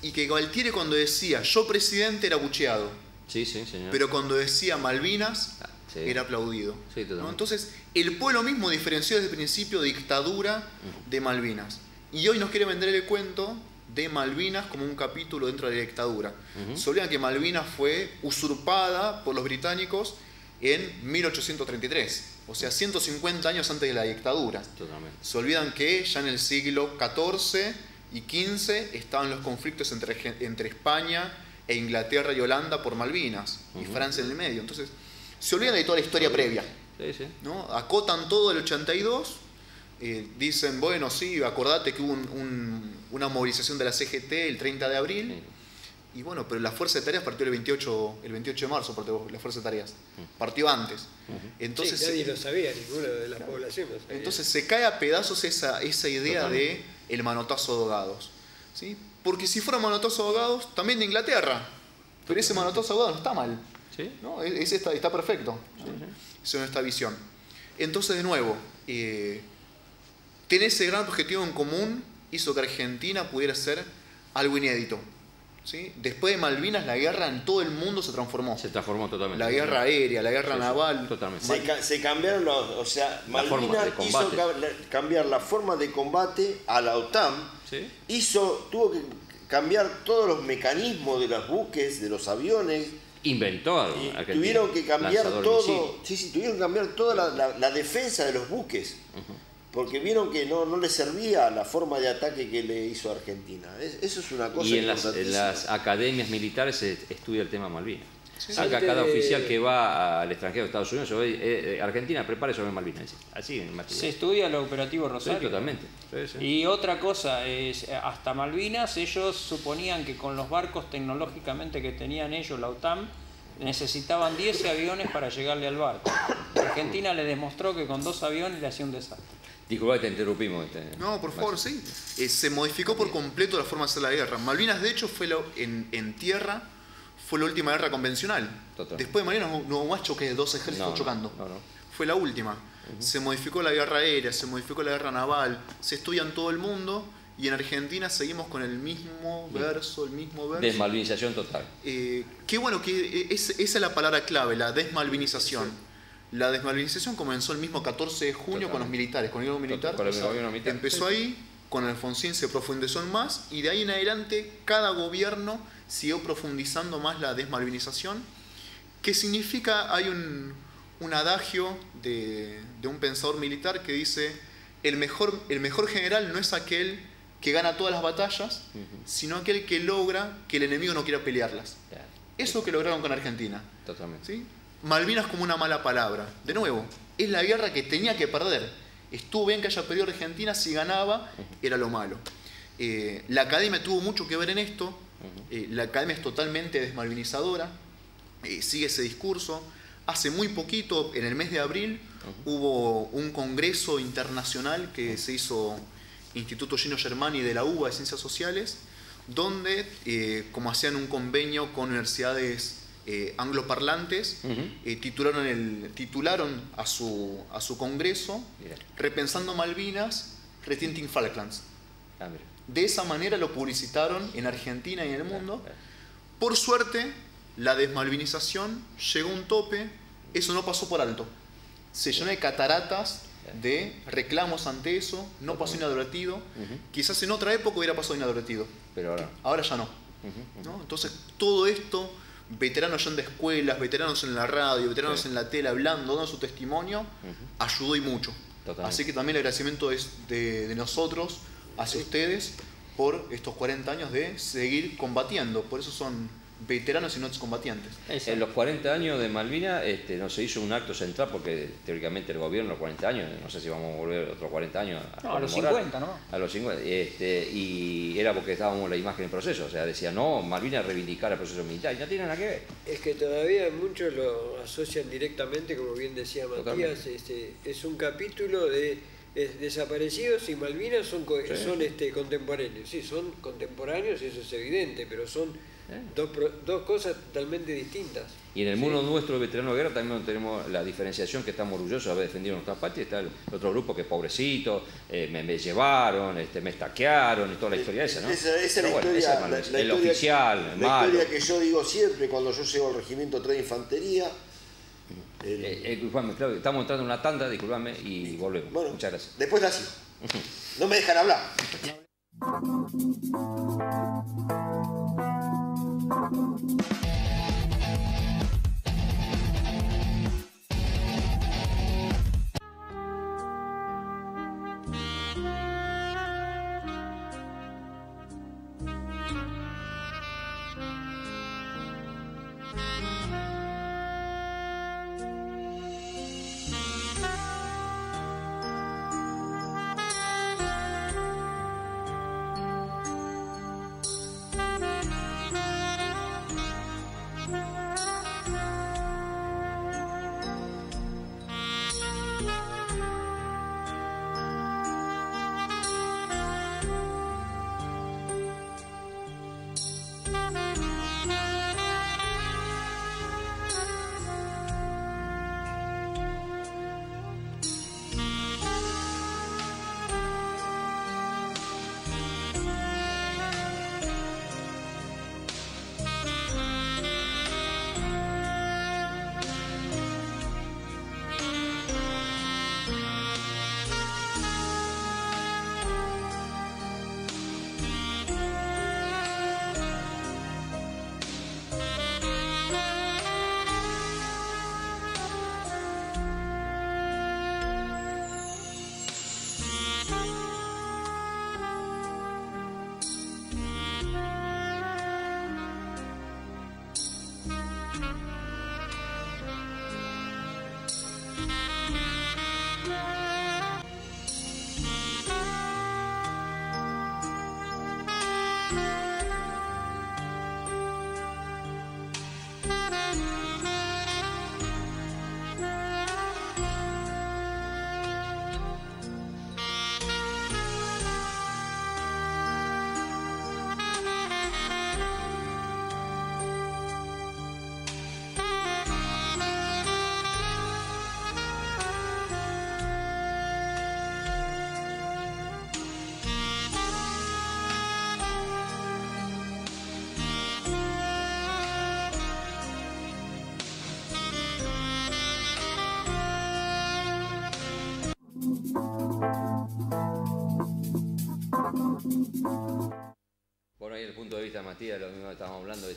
Y que Galtieri cuando decía yo presidente era bucheado. Sí, señor. Pero cuando decía Malvinas era aplaudido. Sí, ¿no? Entonces, el pueblo mismo diferenció desde el principio dictadura de Malvinas. Y hoy nos quiere vender el cuento de Malvinas como un capítulo dentro de la dictadura. Se olvidan que Malvinas fue usurpada por los británicos en 1833, o sea, 150 años antes de la dictadura. Totalmente. Se olvidan que ya en el siglo XIV y XV estaban los conflictos entre España e Inglaterra y Holanda por Malvinas, y Francia en el medio. Entonces, se olvidan de toda la historia previa. ¿No? Acotan todo el 82, dicen, bueno, sí, acordate que hubo una movilización de la CGT el 30 de abril, y bueno, pero la Fuerza de Tareas partió el 28 de marzo, partió la Fuerza de Tareas, partió antes. Entonces, sí, nadie lo sabía, ninguno de la población lo sabía. Entonces se cae a pedazos esa idea de el manotazo de ahogados, ¿sí? Porque si fuera manotazo de ahogados, también de Inglaterra, pero ese manotazo de ahogados no está mal, ¿no? Está perfecto, según esta visión. Entonces, de nuevo, tener ese gran objetivo en común hizo que Argentina pudiera ser algo inédito. ¿Sí? Después de Malvinas, la guerra en todo el mundo se transformó. Se transformó totalmente. La guerra aérea, la guerra naval. Totalmente. Se cambiaron o sea, Malvinas hizo cambiar la forma de combate a la OTAN. Tuvo que cambiar todos los mecanismos de los buques, de los aviones. Inventó Argentina. Tuvieron que cambiar todo. Tuvieron que cambiar toda la defensa de los buques. Porque vieron que no les servía la forma de ataque que le hizo Argentina. Eso es una cosa. Y en las academias militares se estudia el tema Malvinas. Acá cada oficial que va al extranjero de Estados Unidos, Argentina prepare sobre Malvinas. Así en materia. Se estudia el operativo Rosario. Sí, totalmente. Y otra cosa es, hasta Malvinas ellos suponían que con los barcos tecnológicamente que tenían ellos, la OTAN, necesitaban 10 aviones para llegarle al barco. Argentina le demostró que con 2 aviones le hacía un desastre. Disculpa que te interrumpimos. No, por favor, sí. Se modificó por completo la forma de hacer la guerra. Malvinas, de hecho, fue en tierra, fue la última guerra convencional. Total. Después de Malvinas no hubo más choques de 2 ejércitos chocando. fue la última. Se modificó la guerra aérea, se modificó la guerra naval, se estudia en todo el mundo y en Argentina seguimos con el mismo verso, Desmalvinización total. Qué bueno que esa es la palabra clave, la desmalvinización. La desmalvinización comenzó el mismo 14 de junio con los militares, con el gobierno militar. Empezó ahí, con Alfonsín se profundizó en más y de ahí en adelante cada gobierno siguió profundizando más la desmalvinización. ¿Qué significa? Hay un adagio de un pensador militar que dice: el mejor general no es aquel que gana todas las batallas, sino aquel que logra que el enemigo no quiera pelearlas. Eso es lo que lograron con Argentina. Totalmente. ¿Sí? Malvinas como una mala palabra. De nuevo, es la guerra que tenía que perder. Estuvo bien que haya perdido Argentina, si ganaba era lo malo. La academia tuvo mucho que ver en esto. La academia es totalmente desmalvinizadora. Sigue ese discurso. Hace muy poquito, en el mes de abril, hubo un congreso internacional que se hizo Instituto Gino Germani de la UBA de Ciencias Sociales, donde, como hacían un convenio con universidades angloparlantes, titularon a su congreso Repensando Malvinas, Rethinking Falklands. De esa manera lo publicitaron en Argentina y en el mundo. Por suerte, la desmalvinización llegó a un tope, eso no pasó por alto. Se llenó de cataratas de reclamos ante eso, no pasó inadvertido. Quizás en otra época hubiera pasado inadvertido, pero ahora ya no. ¿No? Entonces todo esto, veteranos yendo a escuelas, veteranos en la radio, veteranos en la tele hablando, dando su testimonio, ayudó y mucho. Totalmente. Así que también el agradecimiento es de nosotros hacia ustedes por estos 40 años de seguir combatiendo. Por eso son veteranos y no excombatientes. En los 40 años de Malvinas no se hizo un acto central porque teóricamente el gobierno, los 40 años, no sé si vamos a volver otros 40 años a los 50, ¿no? A los 50, y era porque estábamos la imagen en proceso, o sea, decía, no, Malvinas reivindicar el proceso militar, y no tiene nada que ver. Es que todavía muchos lo asocian directamente, como bien decía Matías, es un capítulo de desaparecidos y Malvinas son contemporáneos. Sí, son contemporáneos, eso es evidente, pero son dos cosas totalmente distintas. Y en el mundo nuestro de veteranos de guerra también tenemos la diferenciación que estamos orgullosos de haber defendido nuestra patria. Está el otro grupo que pobrecito, me llevaron, me estaquearon y toda la historia esa, ¿no? Esa es la historia, el oficial, la historia que yo digo siempre cuando yo llego al regimiento 3 de Infantería. Disculpame, Claudio, estamos entrando en una tanda, disculpame, y volvemos. Bueno, muchas gracias. Después la sigo. No me dejan hablar. Bueno, ahí el punto de vista de Matías, lo mismo que estábamos hablando,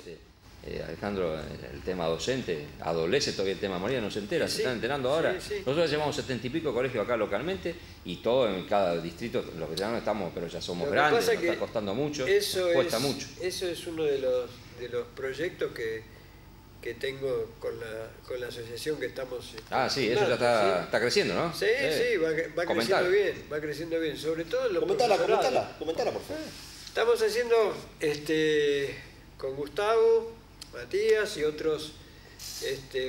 Alejandro, el tema docente, adolece todavía el tema Molina, no se entera, se están enterando ahora. Sí. Nosotros llevamos 70 y pico colegios acá localmente y todo en cada distrito, los que ya no estamos, pero ya somos grandes, nos está costando mucho, cuesta mucho. Eso es uno de los proyectos que tengo con la asociación que estamos... Sí, eso ya está creciendo, ¿no? Sí, va creciendo bien, sobre todo en los Comentala, por favor. Estamos haciendo con Gustavo, Matías y otros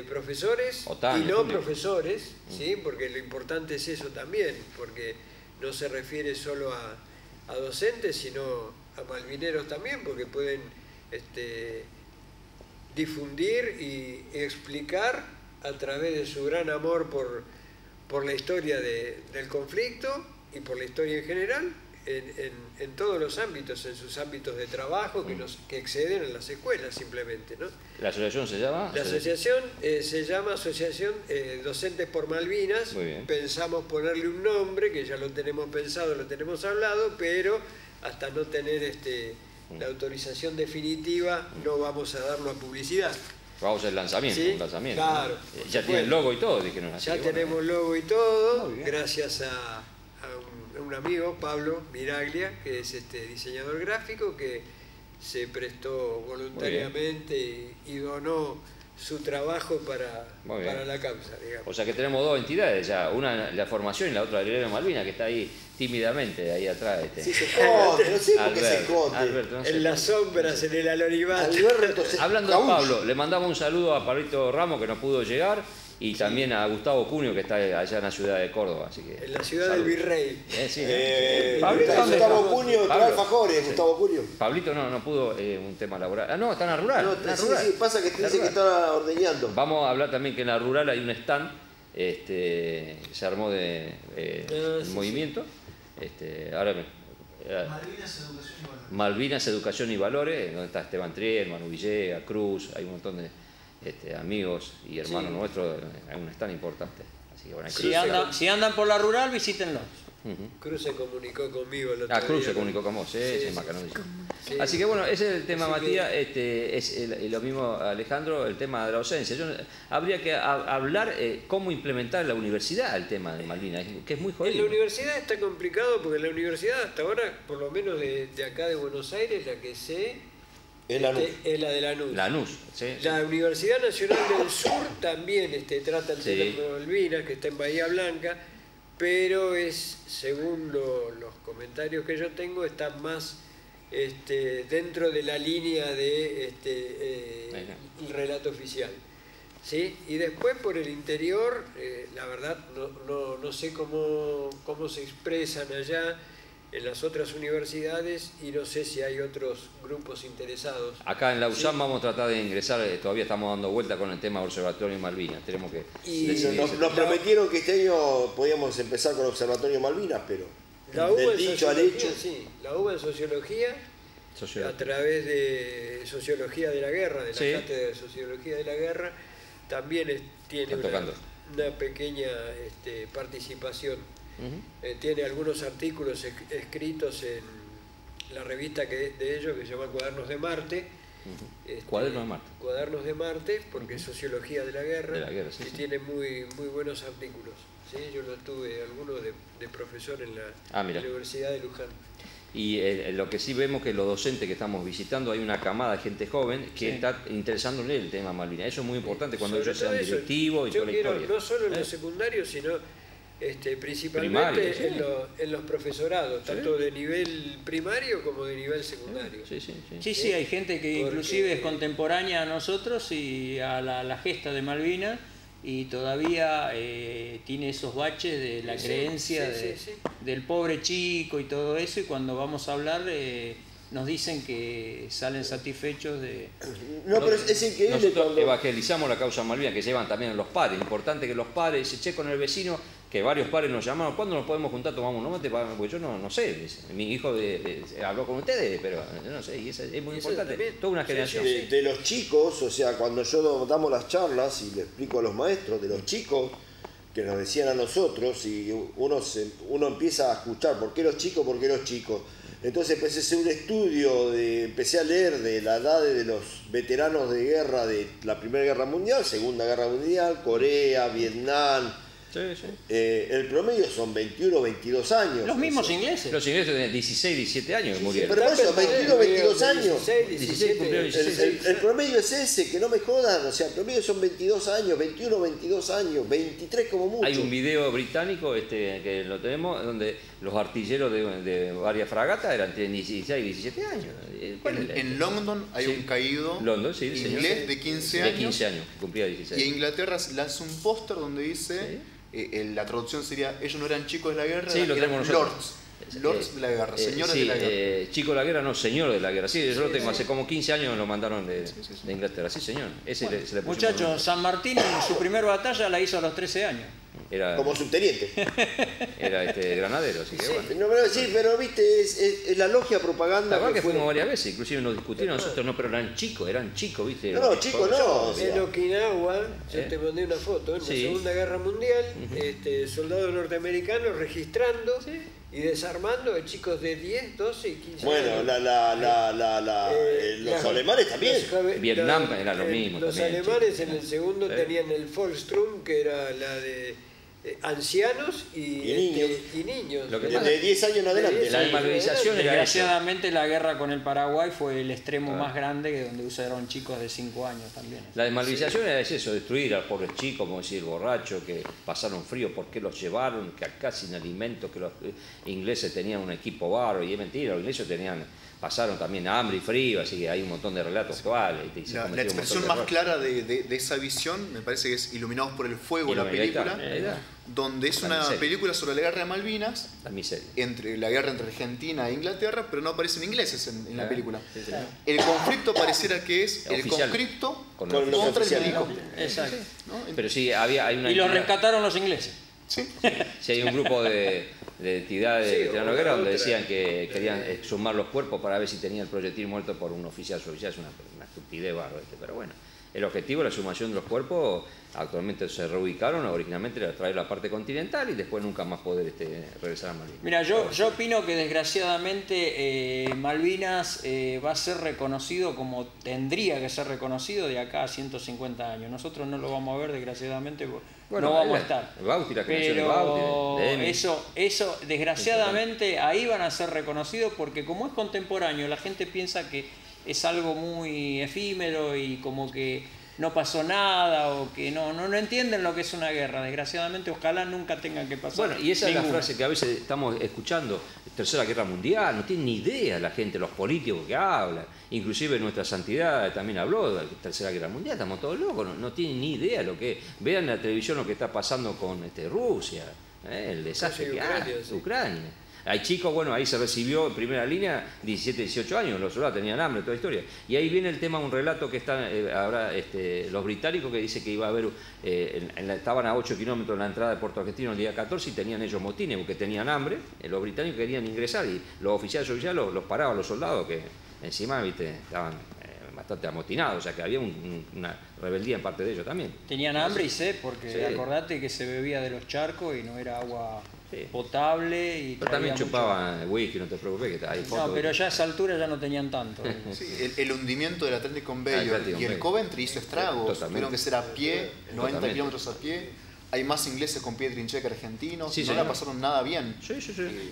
profesores y no profesores, ¿sí? Porque lo importante es eso también, porque no se refiere solo a docentes, sino a malvineros también, porque pueden difundir y explicar a través de su gran amor por la historia del conflicto y por la historia en general, en todos los ámbitos, en sus ámbitos de trabajo que exceden a las escuelas simplemente, ¿no? ¿La asociación se llama? La asociación se llama Asociación Docentes por Malvinas. Muy bien. Pensamos ponerle un nombre, que ya lo tenemos pensado, lo tenemos hablado, pero hasta no tener la autorización definitiva no vamos a darlo a publicidad. Vamos al lanzamiento, ¿Sí? un lanzamiento. Claro. Ya tienen logo y todo, dijeron así. Ya tenemos logo y todo, gracias a un amigo, Pablo Miraglia, que es diseñador gráfico, que se prestó voluntariamente y donó su trabajo para la causa, digamos. O sea que tenemos dos entidades ya, una la formación y la otra el Gremio Malvinas, que está ahí tímidamente, ahí atrás. Sí, se esconde, no sé por qué se esconde. Alberto, no sé en las sombras, en el anonimato. Hablando de Pablo, le mandamos un saludo a Pablito Ramos, que no pudo llegar, y también a Gustavo Cunio, que está allá en la ciudad de Córdoba. Así que, en la ciudad del Virrey. Gustavo Cunio, alfajores, Gustavo Cunio. Pablito no pudo, un tema laboral. No, está en la rural. Sí, pasa que dice que está ordeñando. Vamos a hablar también que en la rural hay un stand, se armó de movimiento. Ahora Malvinas Educación y Valores, donde está Esteban Trier, Manu Villegas, Cruz, hay un montón de amigos y hermanos nuestros, hay un stand importante. Así que, bueno, si andan por la rural, visítenlos. Cruz se comunicó conmigo el otro día. Cruz se comunicó con vos, Así que bueno, ese es el tema, Matías, es lo mismo, Alejandro, el tema de la docencia. Habría que hablar cómo implementar en la universidad el tema de Malvinas, que es muy jodido. En la universidad está complicado, porque la universidad hasta ahora, por lo menos de acá de Buenos Aires, la que sé es la de Lanús. Lanús, sí. La Universidad Nacional del Sur también trata el tema de Malvinas, que está en Bahía Blanca, pero es, según los comentarios que yo tengo, está más dentro de la línea de el relato oficial. ¿Sí? Y después por el interior, la verdad no sé cómo se expresan allá en las otras universidades, y no sé si hay otros grupos interesados. Acá en la USAM vamos a tratar de ingresar, todavía estamos dando vuelta con el tema del Observatorio Malvinas. Tenemos que nos prometieron que este año podíamos empezar con el Observatorio Malvinas, pero la UBA del dicho al hecho. Sí, la UBA en Sociología, a través de Sociología de la Guerra, de la Cátedra de Sociología de la Guerra, también tiene una pequeña participación. Tiene algunos artículos escritos en la revista de ellos, que se llama Cuadernos de Marte. Cuadernos de Marte. Cuadernos de Marte, porque es Sociología de la Guerra, y tiene muy buenos artículos. ¿Sí? Yo lo tuve, algunos de profesor en la Universidad de Luján. Y lo que sí vemos que los docentes que estamos visitando, hay una camada de gente joven que está interesándole el tema Malvinas. Eso es muy importante cuando ellos sean directivos y toda la historia. No solo en los secundarios, sino principalmente en los profesorados, tanto de nivel primario como de nivel secundario. Sí, hay gente que inclusive es contemporánea a nosotros y a la gesta de Malvinas, y todavía tiene esos baches de la creencia del pobre chico y todo eso, y cuando vamos a hablar nos dicen que salen satisfechos de... No, pero es increíble. Nosotros evangelizamos la causa Malvinas, que llevan también a los padres. Importante que los padres se con el vecino, que varios padres nos llamaron, ¿cuándo nos podemos juntar? Tomamos un mate, porque yo no sé, mi hijo habló con ustedes, pero no sé, y es muy importante, toda una generación. De los chicos, o sea, cuando yo damos las charlas y le explico a los maestros, de los chicos que nos decían a nosotros, y uno empieza a escuchar, ¿por qué los chicos? Entonces empecé a hacer un estudio, empecé a leer de la edad de los veteranos de guerra de la Primera Guerra Mundial, Segunda Guerra Mundial, Corea, Vietnam. Sí, sí. El promedio son 21 o 22 años. Los mismos ingleses. Los ingleses tenían 16, 17 años que murieron. Pero por eso, 21 o 22 años. 16 cumplieron 16. El promedio es ese, que no me jodan. O sea, el promedio son 22 años, 21, 22 años, 23 como mucho. Hay un video británico que lo tenemos, donde los artilleros de varias fragatas tienen 16 y 17 años. En London hay un caído London, sí, inglés de 15 años. De 15 años, que cumplía 16. Y a Inglaterra lanza un póster donde dice, la traducción sería, ellos no eran chicos de la guerra, Sí, lo eran tenemos nosotros. lords de la guerra, señores de la guerra. Chico de la guerra, no, señor de la guerra. Sí, yo lo tengo hace como 15 años, me lo mandaron de Inglaterra. Sí, señor. Ese se le puso. Muchachos, San Martín en su primera batalla la hizo a los 13 años. Era, como subteniente. Era granadero, así que Sí, bueno. no, pero viste, es la logia propaganda. La verdad que fue- fuimos varias veces, inclusive nos discutieron nosotros, no, pero eran chicos, viste. No, chicos, no. o sea, En Okinawa, yo te mandé una foto, en la Sí. Segunda Guerra Mundial, soldados norteamericanos registrando y desarmando a chicos de 10, 12 y 15 Bueno, años. los Las- alemanes también. Vietnam era lo mismo Los también, alemanes sí. en el segundo tenían el Volkssturm, que era la de ancianos y niños. Lo que De 10 años en adelante. La desmalverización era eso. Desgraciadamente la guerra con el Paraguay fue el extremo más grande, que donde usaron chicos de 5 años también. La desmalverización era eso, destruir a los pobres chicos, como decir, borrachos, que pasaron frío, ¿por qué los llevaron? Que acá sin alimentos, que los ingleses tenían un equipo bárbaro, y es mentira, los ingleses pasaron también hambre y frío, así que hay un montón de relatos actuales. Y se La cometieron un expresión montón más de clara de esa visión me parece que es Iluminados por el Fuego, la película, ahí está. donde es La una miseria. película sobre la guerra de Malvinas, La miseria. la guerra entre Argentina e Inglaterra, pero no aparecen ingleses en la Ah, película. sí, sí. El conflicto pareciera que es el Oficial. conscripto Con los contra el oficiales. helicóptero. Exacto. ¿no? Pero sí, hay una Y los entidad- rescataron los ingleses. Sí. sí, hay un grupo de entidades Sí, de veteranos de guerra donde otra. decían que querían exhumar los cuerpos para ver si tenía el proyectil muerto por un oficial. Su oficial es una estupidez bárbara, pero bueno. El objetivo de la exhumación de los cuerpos actualmente se reubicaron, originalmente era traer la parte continental y después nunca más poder regresar a Malvinas. Mira, yo opino que desgraciadamente Malvinas va a ser reconocido como tendría que ser reconocido de acá a 150 años. Nosotros no lo vamos a ver, desgraciadamente, Bueno, no vamos a estar. Bauti, la creación de Pero Bauti, de Emi. eso, desgraciadamente, ahí van a ser reconocidos porque como es contemporáneo, la gente piensa que es algo muy efímero y como que no pasó nada o que no entienden lo que es una guerra. Desgraciadamente, ojalá nunca tengan que pasar. Bueno, y esa es la ninguna. frase que a veces estamos escuchando, Tercera Guerra Mundial, no tienen ni idea la gente, los políticos que hablan, inclusive nuestra santidad también habló de la Tercera Guerra Mundial, estamos todos locos, no tienen ni idea lo que es. Vean en la televisión lo que está pasando con Rusia, el desastre Sí, que Ucrania, hay, sí. Ucrania. Hay chicos, bueno, ahí se recibió en primera línea 17, 18 años, los soldados tenían hambre, toda la historia. Y ahí viene el tema, un relato que están ahora los británicos que dice que iba a haber, estaban a 8 kilómetros de la entrada de Puerto Argentino el día 14 y tenían ellos motines porque tenían hambre, los británicos querían ingresar y los oficiales los paraban los soldados que encima, viste, estaban bastante amotinados, o sea que había una rebeldía en parte de ellos también. Tenían hambre y sed, porque Sí. acordate que se bebía de los charcos y no era agua Sí. potable. Y Pero también traía mucho- chupaban whisky, no te preocupes, que hay fotos. No, pero ya a esa altura ya no tenían tanto. Sí, el hundimiento del Atlántico en Bayor Atlántico en y el Bayor. Coventry hizo estragos. Totalmente. Tuvieron que ser a pie, 90 Totalmente. kilómetros a pie. Hay más ingleses con pie de trinchera que argentinos. Sí, no señor. la pasaron nada bien. Sí.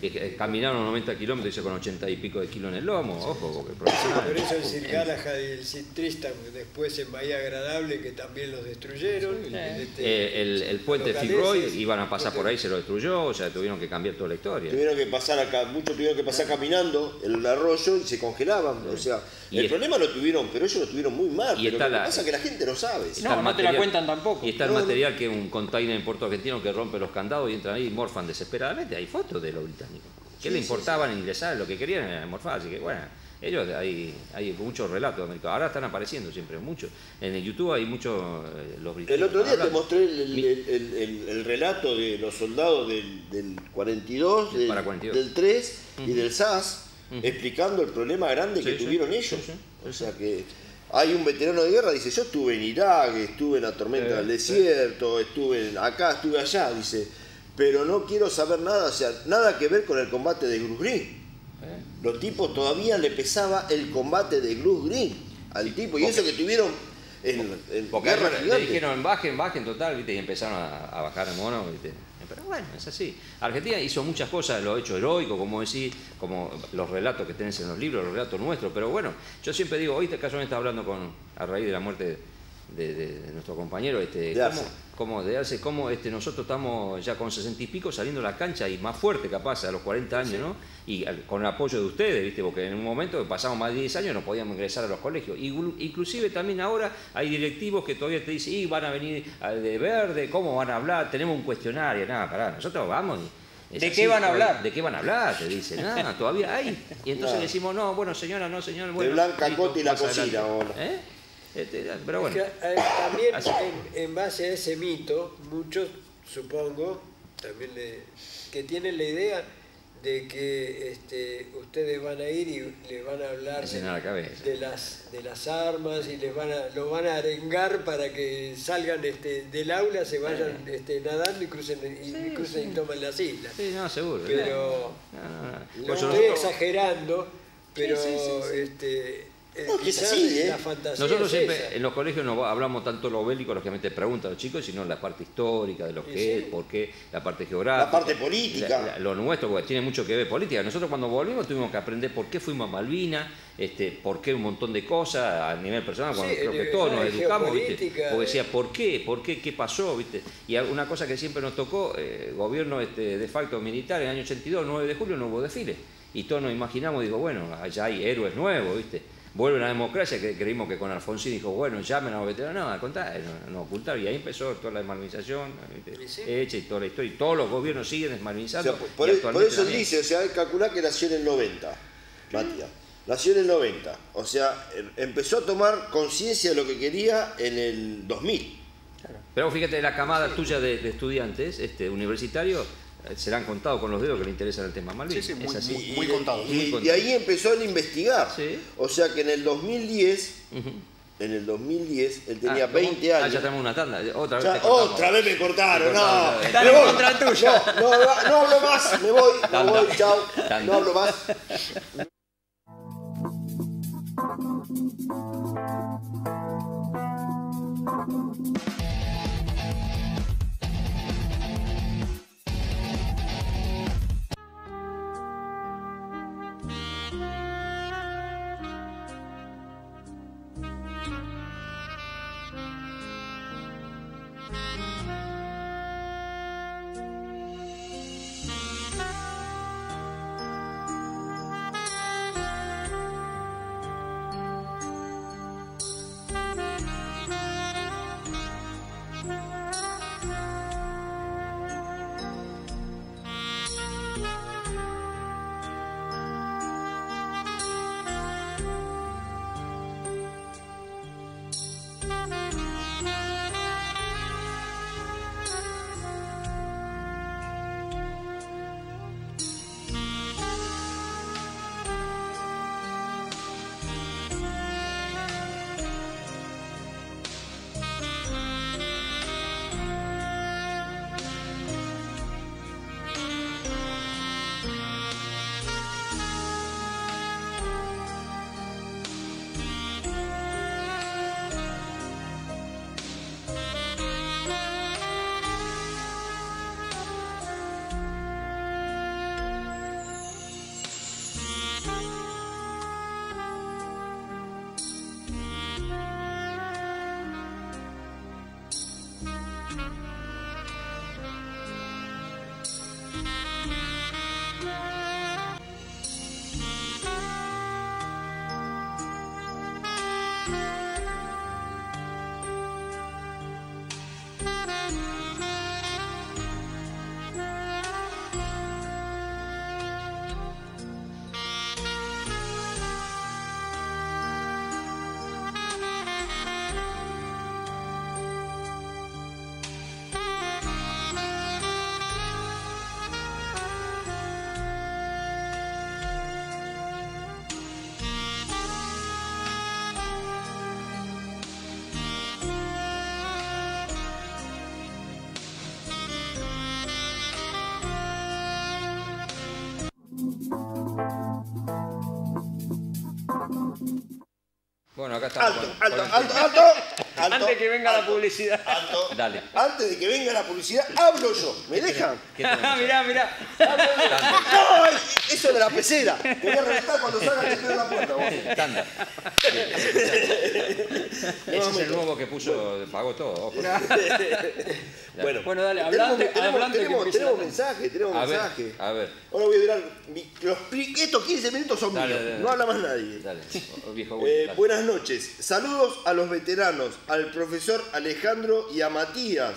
Y que caminaron 90 kilómetros, dice, con 80 y pico de kilos en el lomo, ojo, porque Por profesional. eso el Sir Galahad y el Sir Tristan, después en Bahía Agradable, que también los destruyeron. El puente los Fitzroy galeses. iban a pasar por ahí, se lo destruyó, o sea, tuvieron que cambiar toda la historia. Tuvieron que pasar acá, muchos tuvieron que pasar caminando el arroyo y se congelaban. O sea, Y el es- problema lo tuvieron, pero ellos lo tuvieron muy mal. Y Pero está lo que la- pasa es que la gente no sabe. Está No, el no te la cuentan tampoco. Y está el material que es un container en Puerto Argentino que rompe los candados y entran ahí y morfan desesperadamente. Hay fotos de los británicos. ¿Qué le importaban ingresar? Lo que querían era morfar. Así que bueno, ellos hay muchos relatos americanos. Ahora están apareciendo siempre muchos. En el YouTube hay muchos los británicos. El otro día te hablando. mostré el relato de los soldados del 42, Del para 42. del 3 y del SAS, explicando el problema grande que Sí, sí. tuvieron ellos. Sí, sí. O sea que hay un veterano de guerra, dice, yo estuve en Irak, estuve en la tormenta del desierto, estuve acá, estuve allá, dice, pero no quiero saber nada, o sea, nada que ver con el combate de Gruz Green. Los tipos todavía le pesaba el combate de Glus Green al tipo, y eso que tuvieron en porque Guerra le Gigante. dijeron bajen total, ¿viste? Y empezaron a bajar el mono, ¿viste? Pero bueno, es así. Argentina hizo muchas cosas, lo hecho heroico, como decís, como los relatos que tenés en los libros, los relatos nuestros, pero bueno, yo siempre digo, hoy casualmente estaba hablando a raíz de la muerte de nuestro compañero, cómo nosotros estamos ya con 60 y pico saliendo a la cancha y más fuerte capaz a los 40 años, ¿no? Y con el apoyo de ustedes, ¿viste? Porque en un momento que pasamos más de 10 años no podíamos ingresar a los colegios. Inclusive también ahora hay directivos que todavía te dicen, y van a venir de verde, ¿cómo van a hablar? Tenemos un cuestionario, nada, pará, nosotros vamos y... ¿De qué van a hablar? ¿De qué van a hablar? Te dicen, nada, todavía hay. Y entonces decimos, no, bueno, señora, no, señor, bueno. De Blanca listo, Cote y la más cocina, adelante. Pero bueno. Es que, también en base a ese mito, muchos, supongo, también que tienen la idea de que ustedes van a ir y le van a hablar de las armas y lo van a arengar para que salgan del aula, se vayan nadando y crucen y toman las islas. Sí, no, seguro. Pero no estoy exagerando, pero es así, la fantasía nosotros es siempre esa. en los colegios no hablamos tanto lo bélico, lógicamente preguntan a los chicos, sino la parte histórica de lo que es, por qué, la parte geográfica, la parte política, lo nuestro, porque tiene mucho que ver política. Nosotros cuando volvimos tuvimos que aprender por qué fuimos a Malvinas, por qué un montón de cosas a nivel personal, cuando creo que todos nos educamos, ¿viste? Porque decía por qué pasó, ¿viste? Y una cosa que siempre nos tocó, gobierno de facto militar, en el año 82, 9 de julio no hubo desfile, y todos nos imaginamos, digo, bueno, allá hay héroes nuevos, ¿viste? Vuelve la democracia, que creímos que con Alfonsín dijo, bueno, llamen a los veteranos, no, al contrario, no ocultar, y ahí empezó toda la desmalvinización hecha y toda la historia, y todos los gobiernos siguen desmalvinizando. O sea, por eso él dice, o sea, hay que calcular que nació en el 90, Matías, nació en el 90, o sea, empezó a tomar conciencia de lo que quería en el 2000. Claro. Pero fíjate, la camada tuya de estudiantes universitarios, se le han contado con los dedos que le interesan el tema Malvinas. Sí, Muy contado. Y ahí empezó a investigar. Sí. O sea que en el 2010, él tenía 20 años. Ya tenemos una tanda. Otra vez me cortaron. No, Dale contra el tuyo. No hablo más. Me voy. Chao. No hablo más. Bueno, acá estamos. Alto. Antes que venga la publicidad. Alto. Dale. Antes de que venga la publicidad, hablo yo. ¿Me dejan? ¿Qué tenemos? Mirá. No, eso de la pecera. Te voy a reventar cuando salga que estoy en la puerta. Vos. Estándar. Ese es el nuevo que puso, pagó todo. Ojo. Bueno, dale, adelante. Tenemos mensaje. A ver. Ahora voy a durar. Estos 15 minutos son míos. Dale. No habla más nadie. Dale, viejo güey, dale. Buenas noches. Saludos a los veteranos, al profesor Alejandro y a Matías.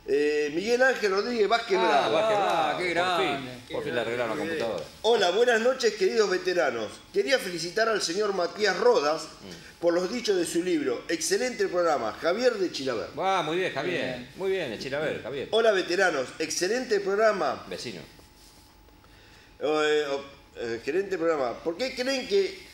Miguel Ángel Rodríguez Vázquez Bravo. Qué grande. Por fin le arreglaron la computadora. Hola, buenas noches, queridos veteranos. Quería felicitar al señor Matías Rodas por los dichos de su libro. Excelente programa. Javier de Chilaver. Muy bien, Javier. Muy bien, Chilaver, Javier. Hola, veteranos. Excelente programa. Vecino. Excelente programa. ¿Por qué creen que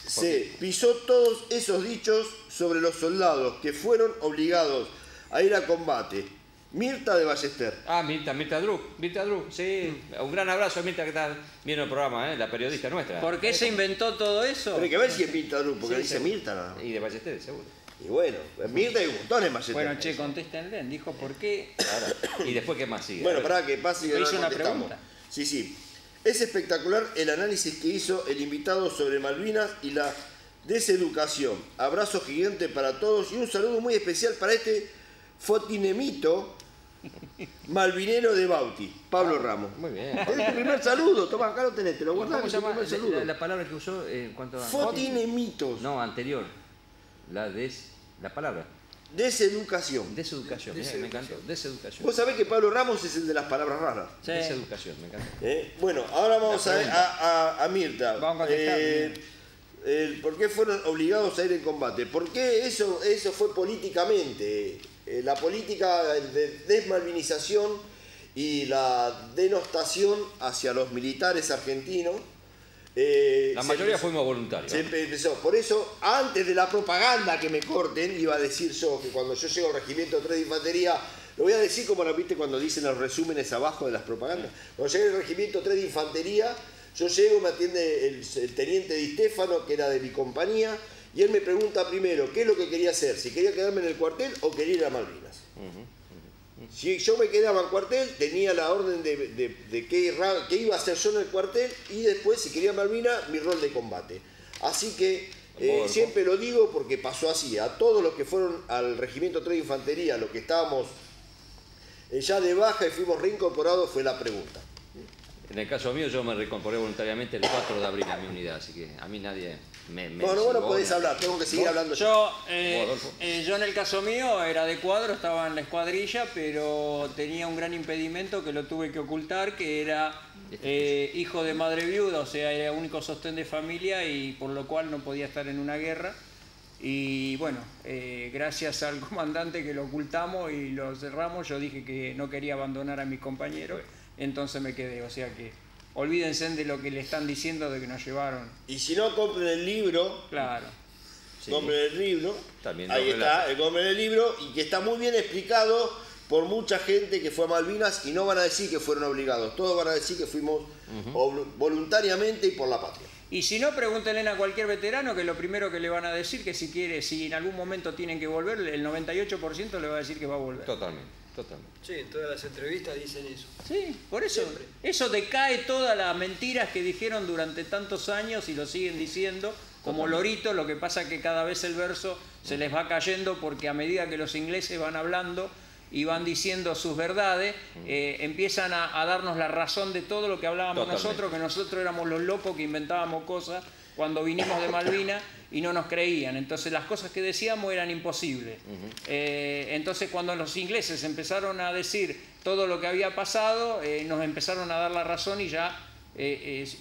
se pisó todos esos dichos sobre los soldados que fueron obligados a ir a combate? Mirta de Ballester. Mirta Druck, sí. Un gran abrazo a Mirta que está viendo el programa, la periodista nuestra. ¿Por qué se inventó todo eso? Pero hay que ver si es Mirta Druck, porque Sí, dice seguro. Mirta nada más. Y de Ballester, seguro. Y bueno, Mirta y un montón de Ballester. Bueno, che, contéstenle. Dijo por qué. Ahora, y después, ¿qué más sigue? Bueno, para que pase y Me ahora hizo una contestamos. pregunta. Sí. Es espectacular el análisis que hizo el invitado sobre Malvinas y la deseducación. Abrazo gigante para todos y un saludo muy especial para este fotinemito malvinero de Bauti, Pablo Ramos. Muy bien. Es tu primer saludo, toma, acá lo tenés, te lo guardás. ¿Cómo se es tu llama primer saludo. la palabra que usó en cuanto a... Fotinemitos. No, anterior. La palabra. Deseducación. Deseducación. Mirá, me encantó. Deseducación. Vos sabés que Pablo Ramos es el de las palabras raras. Sí. Deseducación, me encantó. Bueno, ahora vamos a ver a Mirta. Vamos a contestar. ¿Por qué fueron obligados a ir en combate? Porque eso fue políticamente. La política de desmalvinización y la denostación hacia los militares argentinos. La mayoría fuimos voluntarios. Se empezó. Por eso, antes de la propaganda que me corten, iba a decir yo que cuando yo llego al regimiento 3 de infantería, lo voy a decir como lo viste cuando dicen los resúmenes abajo de las propagandas. Cuando llegué al regimiento 3 de infantería, yo llego, me atiende el teniente Di Stefano, que era de mi compañía, y él me pregunta primero qué es lo que quería hacer, si quería quedarme en el cuartel o quería ir a Malvinas. Si yo me quedaba en cuartel, tenía la orden de qué iba a hacer yo en el cuartel y después, si quería Malvinas, mi rol de combate. Así que siempre lo digo porque pasó así. A todos los que fueron al regimiento 3 de infantería, los que estábamos ya de baja y fuimos reincorporados, fue la pregunta. En el caso mío, yo me reincorporé voluntariamente el 4 de abril a mi unidad, así que a mí nadie me Bueno, vos no podés hablar, tengo que seguir hablando Yo en el caso mío era de cuadro, estaba en la escuadrilla, pero tenía un gran impedimento que lo tuve que ocultar, que era hijo de madre viuda, o sea, era único sostén de familia y por lo cual no podía estar en una guerra. Y bueno, gracias al comandante que lo ocultamos y lo cerramos, yo dije que no quería abandonar a mis compañeros, entonces me quedé, o sea que olvídense de lo que le están diciendo de que nos llevaron. Y si no, compren el libro. Claro. Sí. Compren el libro. También ahí está, compren el libro y que está muy bien explicado por mucha gente que fue a Malvinas y no van a decir que fueron obligados, todos van a decir que fuimos voluntariamente y por la patria. Y si no, pregúntenle a cualquier veterano que lo primero que le van a decir que si en algún momento tienen que volver, el 98% le va a decir que va a volver. Totalmente. Sí, en todas las entrevistas dicen eso. Sí, por eso. Siempre. Eso decae todas las mentiras que dijeron durante tantos años y lo siguen diciendo, como loritos. Lo que pasa es que cada vez el verso se les va cayendo porque a medida que los ingleses van hablando y van diciendo sus verdades, empiezan a darnos la razón de todo lo que hablábamos nosotros, que nosotros éramos los locos que inventábamos cosas cuando vinimos de Malvinas y no nos creían. Entonces las cosas que decíamos eran imposibles. Entonces cuando los ingleses empezaron a decir todo lo que había pasado, nos empezaron a dar la razón y ya,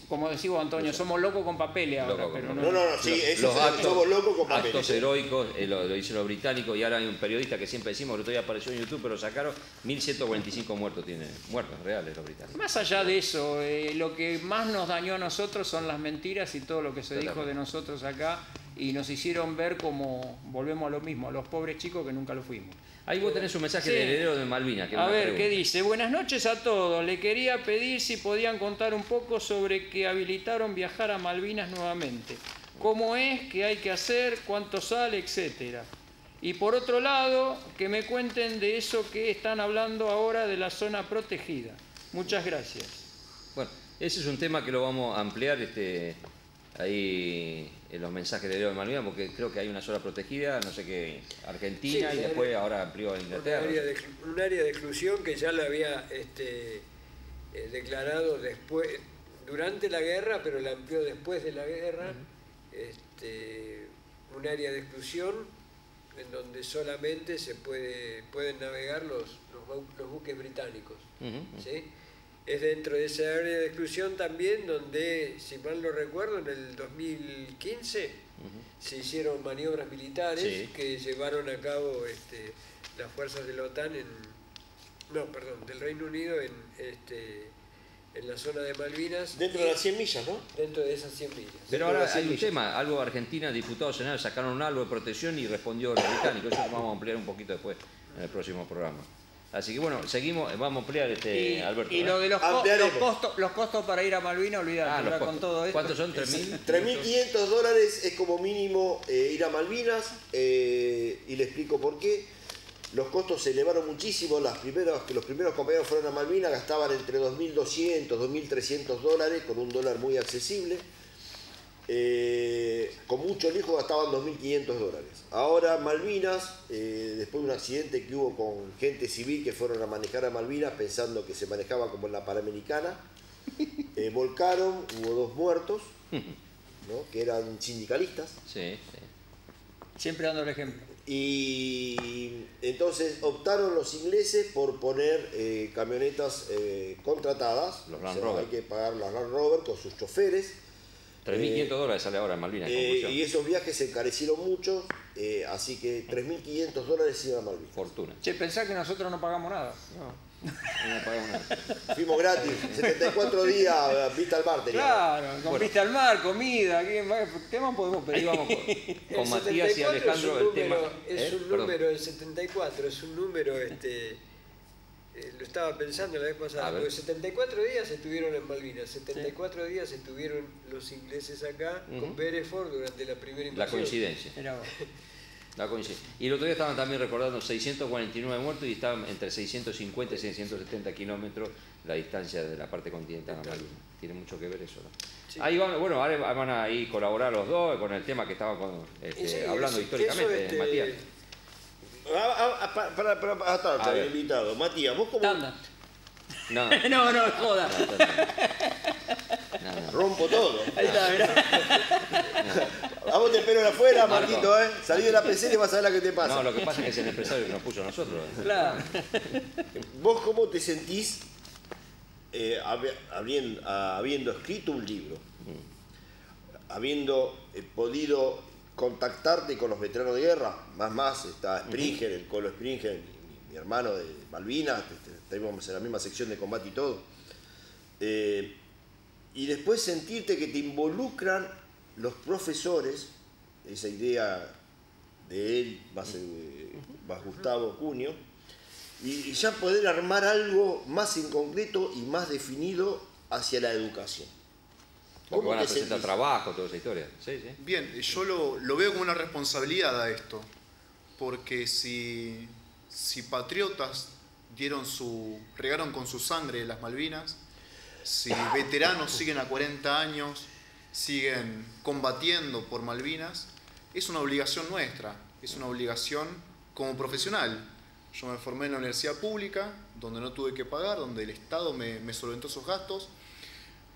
como decimos Antonio, somos locos con papeles ahora. Pero No, sí, eso actos, somos locos con papeles. Actos heroicos, lo dicen los británicos y ahora hay un periodista que siempre decimos, el otro día apareció en YouTube, pero sacaron 1145 muertos reales los británicos. Más allá de eso, lo que más nos dañó a nosotros son las mentiras y todo lo que se dijo de nosotros acá y nos hicieron ver como volvemos a lo mismo, a los pobres chicos que nunca lo fuimos. Ahí vos tenés un mensaje Sí. del heredero de Malvinas. A ver, ¿qué dice? Buenas noches a todos. Le quería pedir si podían contar un poco sobre que habilitaron viajar a Malvinas nuevamente. cómo es, qué hay que hacer, cuánto sale, etcétera. Y por otro lado, que me cuenten de eso que están hablando ahora de la zona protegida. Muchas gracias. Bueno, ese es un tema que lo vamos a ampliar ahí en los mensajes de Leo de Malvinas, porque creo que hay una zona protegida, no sé qué, Argentina, Sí, y después ahora amplió a Inglaterra. Un área de exclusión que ya la había declarado después, durante la guerra, pero la amplió después de la guerra. Un área de exclusión en donde solamente pueden navegar los buques británicos. ¿Sí? Es dentro de esa área de exclusión también donde, si mal no recuerdo, en el 2015 se hicieron maniobras militares que llevaron a cabo las fuerzas de la OTAN del Reino Unido en la zona de Malvinas. Dentro de las 100 millas, ¿no? Dentro de esas 100 millas. Pero ahora hay un tema, algo Argentina, diputados senadores sacaron un algo de protección y respondió los británicos. Eso lo vamos a ampliar un poquito después en el próximo programa. Así que bueno, seguimos, vamos a ampliar Alberto. Y lo de los costos para ir a Malvinas, olvidate, con todo esto. ¿Cuántos son? $3.500 es como mínimo ir a Malvinas, y le explico por qué. Los costos se elevaron muchísimo. Los primeros compañeros fueron a Malvinas, gastaban entre $2.200, $2.300, con un dólar muy accesible. Con mucho lujo gastaban $2.500. Ahora Malvinas, después de un accidente que hubo con gente civil que fueron a manejar a Malvinas pensando que se manejaba como en la Panamericana, volcaron, hubo 2 muertos, ¿no? Que eran sindicalistas. Sí. Siempre dando el ejemplo. Y entonces optaron los ingleses por poner camionetas contratadas. Los Land Rover. Hay que pagar las Land Rover con sus choferes. $3.500 sale ahora en Malvinas. Y esos viajes se encarecieron mucho, así que $3.500 iban a Malvinas. Fortuna. Che, pensá que nosotros no pagamos nada. No pagamos nada. Fuimos gratis, 74 días, vista al mar teníamos. Claro, con vista al mar, comida, ¿qué más podemos pedir? Vamos con Matías y Alejandro el tema. Es un número, el 74, es un número, lo estaba pensando la vez pasada, porque 74 días estuvieron en Malvinas, 74 días estuvieron los ingleses acá con Beresford durante la primera invasión. La coincidencia. Y el otro día estaban también recordando 649 muertos y estaban entre 650 y 670 kilómetros la distancia de la parte continental a Malvinas. Tiene mucho que ver eso, ¿no? Sí. Ahí van, bueno, ahora van a ir colaborar los dos con el tema que estaban hablando históricamente, Matías. Para invitado. Matías, ¿vos cómo? Tanda. No, joda. No. Rompo todo. Ahí está, mirá. A vos te espero afuera, Marquito, Salí de la pecera y vas a ver la que te pasa. No, lo que pasa es que es el empresario que nos puso a nosotros. Claro. ¿Vos cómo te sentís habiendo escrito un libro? Habiendo podido contactarte con los veteranos de guerra, más está Springer, el Colo Springer, mi hermano de Malvinas, estábamos en la misma sección de combate y todo, y después sentirte que te involucran los profesores, esa idea de él, más Gustavo Cunio, y ya poder armar algo más en concreto y más definido hacia la educación. Porque van a presentar trabajo, toda esa historia. Sí. Bien, yo lo veo como una responsabilidad a esto, porque si patriotas regaron con su sangre las Malvinas, si veteranos siguen a 40 años, siguen combatiendo por Malvinas, es una obligación nuestra, es una obligación como profesional. Yo me formé en la universidad pública, donde no tuve que pagar, donde el Estado me solventó esos gastos,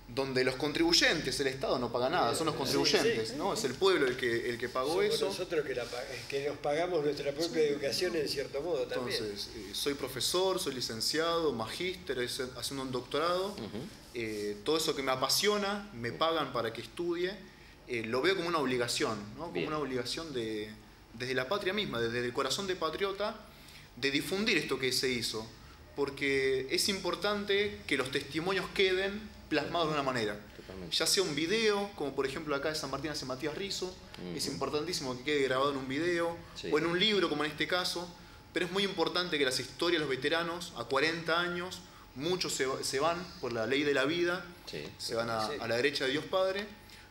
donde los contribuyentes, el Estado no paga nada, son los contribuyentes, ¿no? Es el pueblo el que pagó somos eso. Nosotros que nos pagamos nuestra propia educación en cierto modo también. Entonces, soy profesor, soy licenciado, magíster, haciendo un doctorado. Todo eso que me apasiona, me pagan para que estudie. Lo veo como una obligación, ¿no? Como una obligación desde la patria misma, desde el corazón de patriota, de difundir esto que se hizo. Porque es importante que los testimonios queden plasmados de una manera. Totalmente. Ya sea un video, como por ejemplo acá de San Martín hace Matías Rizzo, es importantísimo que quede grabado en un video, o en un libro como en este caso, pero es muy importante que las historias de los veteranos, a 40 años, muchos se van por la ley de la vida, se van a la derecha de Dios Padre,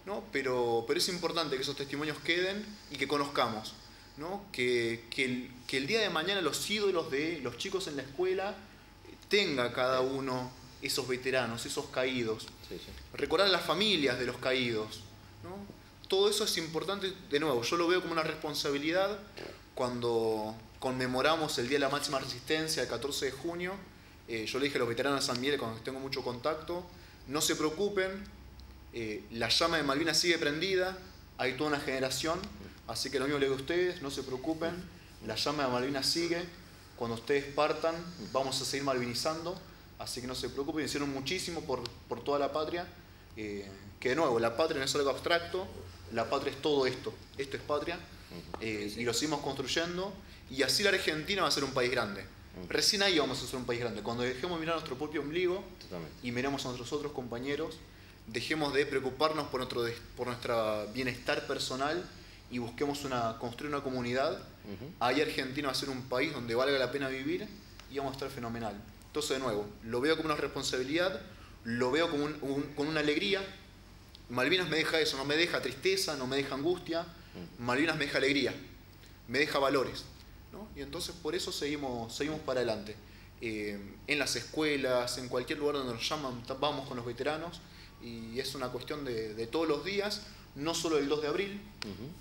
¿no? Pero es importante que esos testimonios queden y que conozcamos, ¿no? Que el día de mañana los ídolos de los chicos en la escuela tenga cada uno esos veteranos, esos caídos. Sí, sí. Recordar a las familias de los caídos, ¿no? Todo eso es importante. De nuevo, yo lo veo como una responsabilidad cuando conmemoramos el Día de la Máxima Resistencia, el 14 de junio. Yo le dije a los veteranos de San Miguel, con los que tengo mucho contacto, no se preocupen, la llama de Malvinas sigue prendida, hay toda una generación, así que lo mismo le digo a ustedes, no se preocupen, la llama de Malvinas sigue, cuando ustedes partan vamos a seguir malvinizando, así que no se preocupen, hicieron muchísimo por toda la patria, que de nuevo, la patria no es algo abstracto, la patria es todo esto es patria, y lo seguimos construyendo, y así la Argentina va a ser un país grande. Recién ahí vamos a ser un país grande, cuando dejemos mirar nuestro propio ombligo. Totalmente. Y miremos a nuestros otros compañeros, dejemos de preocuparnos por nuestro bienestar personal y busquemos construir una comunidad. Ahí Argentina va a ser un país donde valga la pena vivir y vamos a estar fenomenal. Entonces, de nuevo, lo veo como una responsabilidad, lo veo como con una alegría. Malvinas me deja eso, no me deja tristeza, no me deja angustia. Malvinas me deja alegría, me deja valores, ¿no? Y entonces por eso seguimos para adelante. En las escuelas, en cualquier lugar donde nos llaman, vamos con los veteranos, y es una cuestión de todos los días, no solo el 2 de abril.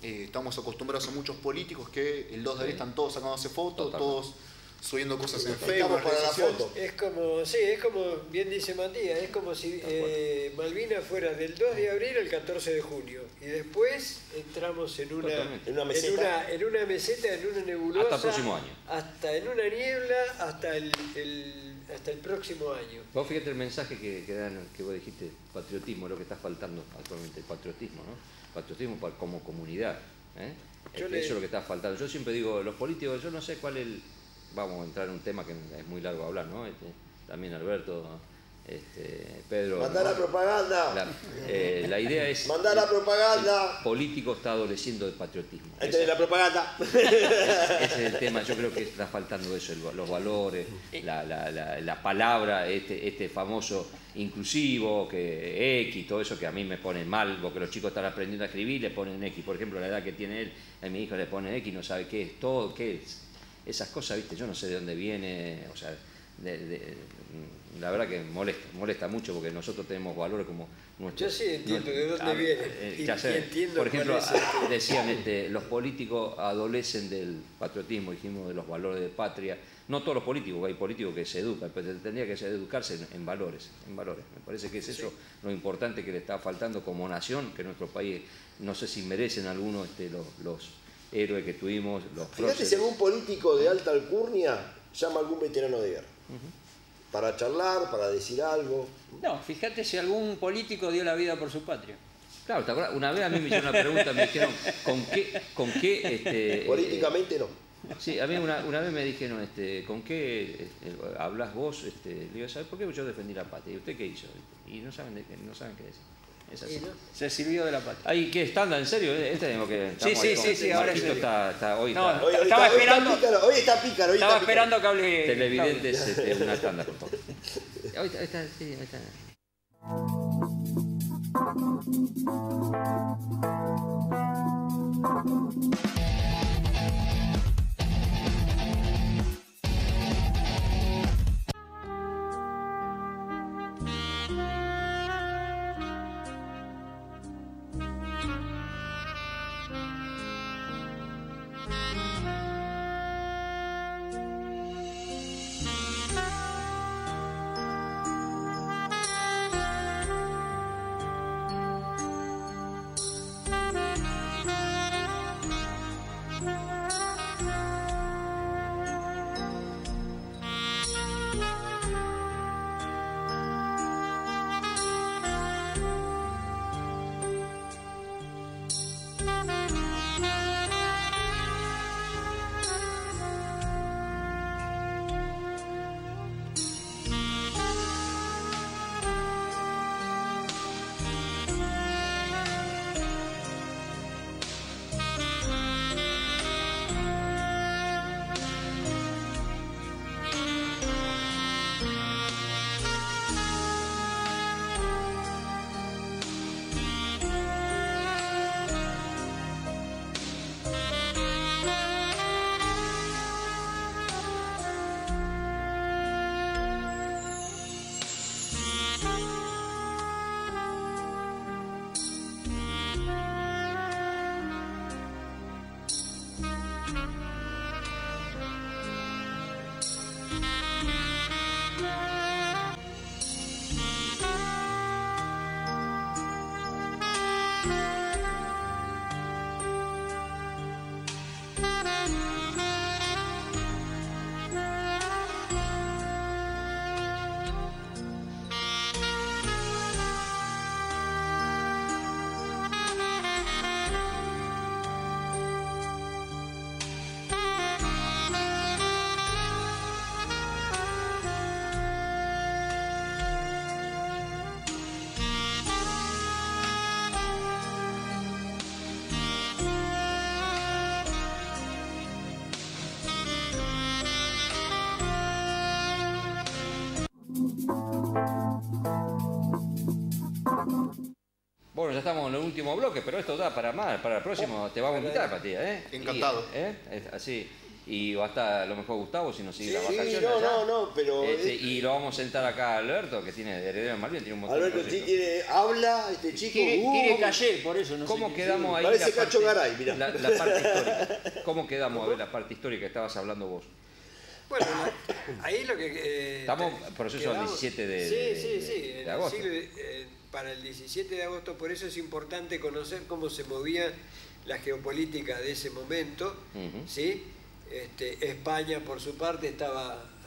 Estamos acostumbrados a muchos políticos que el 2 de abril están todos sacándose fotos, todos subiendo cosas en Facebook. Para la foto. Es como, bien dice Matías, es como si Malvinas fuera del 2 de abril al 14 de junio. Y después entramos en una meseta, en una nebulosa. Hasta el próximo año. Hasta en una niebla, hasta el próximo año. Vos fíjate el mensaje que vos dijiste, patriotismo, lo que está faltando actualmente, el patriotismo, ¿no? Patriotismo como comunidad. Eso es lo que está faltando. Yo siempre digo, los políticos, yo no sé cuál es vamos a entrar en un tema que es muy largo hablar, ¿no? También Alberto, Pedro. ¡Mandá la propaganda! La idea es. ¡Mandá la propaganda! El político está adoleciendo del patriotismo. Ahí tenés la propaganda. Ese es el tema, yo creo que está faltando eso, los valores, la palabra, este famoso inclusivo, que X, todo eso que a mí me pone mal, porque los chicos están aprendiendo a escribir, le ponen X. Por ejemplo, la edad que tiene él, a mi hijo le pone X, no sabe qué es todo, qué es. Esas cosas, viste, yo no sé de dónde viene, o sea, la verdad que molesta mucho porque nosotros tenemos valores como nuestros. Yo sí entiendo de dónde viene. Y entiendo, por ejemplo, decían, los políticos adolecen del patriotismo, dijimos, de los valores de patria. No todos los políticos, hay políticos que se educan, pero tendría que educarse en valores. Me parece que es eso lo importante que le está faltando como nación, que nuestro país, no sé si merecen algunos los héroes que tuvimos, los Fíjate próceres. si algún político de alta alcurnia llama a algún veterano de guerra. Para charlar, para decir algo. No, fíjate si algún político dio la vida por su patria. Claro, ¿te acuerdas? Una vez a mí me hicieron una pregunta, me dijeron, ¿con qué políticamente no. Sí, a mí una vez me dijeron, ¿con qué hablas vos? Le digo, ¿sabes por qué? Yo defendí la patria. ¿Y usted qué hizo? Y no saben qué decir. Es así. Se sirvió de la patria. Ay, ¿qué estándar? ¿En serio? Tenemos que... Sí, ahora Marquito hoy estaba esperando... Hoy está pícaro. Estaba esperando que hable... Televidentes, una tanda, por favor. Ahí está. estamos en el último bloque, pero esto da para más, para el próximo te vamos a invitar, Matías, ¿eh? Encantado. Así. Y va a estar a lo mejor Gustavo si nos sigue Sí, la vacaciones. no, pero... y lo vamos a sentar acá a Alberto, que tiene de heredero en Malvin, tiene un montón Alberto, de sí, proyectos. habla este chico. Quiere calle, por eso no ¿Cómo sé quedamos ahí? Parece la Cacho parte- Garay, mirá. La parte histórica. ¿Cómo quedamos a ver la parte histórica que estabas hablando vos? Bueno, ahí lo que... Estamos en proceso del 17 de agosto. Para el 17 de agosto, por eso es importante conocer cómo se movía la geopolítica de ese momento, ¿sí? España, por su parte,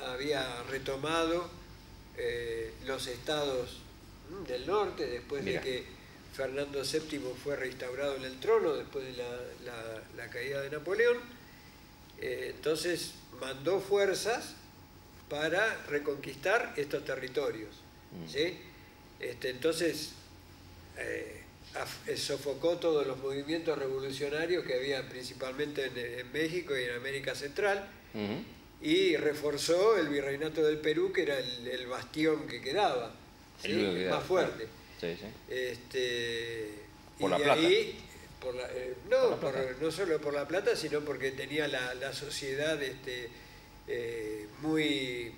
había retomado los estados del norte después de que Fernando VII fue reinstaurado en el trono, después de la caída de Napoleón. Entonces mandó fuerzas para reconquistar estos territorios, ¿sí? Entonces sofocó todos los movimientos revolucionarios que había principalmente en México y en América Central, y reforzó el virreinato del Perú, que era el bastión que quedaba, ¿sí? Más fuerte. Por y la plata. ahí, no solo por la plata, sino porque tenía la sociedad muy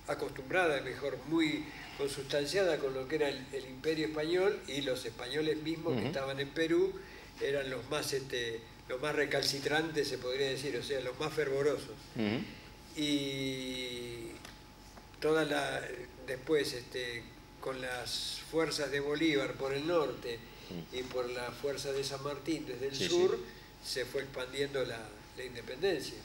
acostumbrada, muy consustanciada con lo que era el Imperio Español, y los españoles mismos que estaban en Perú eran los más recalcitrantes, se podría decir, o sea, los más fervorosos. Y después con las fuerzas de Bolívar por el norte y por la fuerza de San Martín desde el sur, se fue expandiendo la independencia,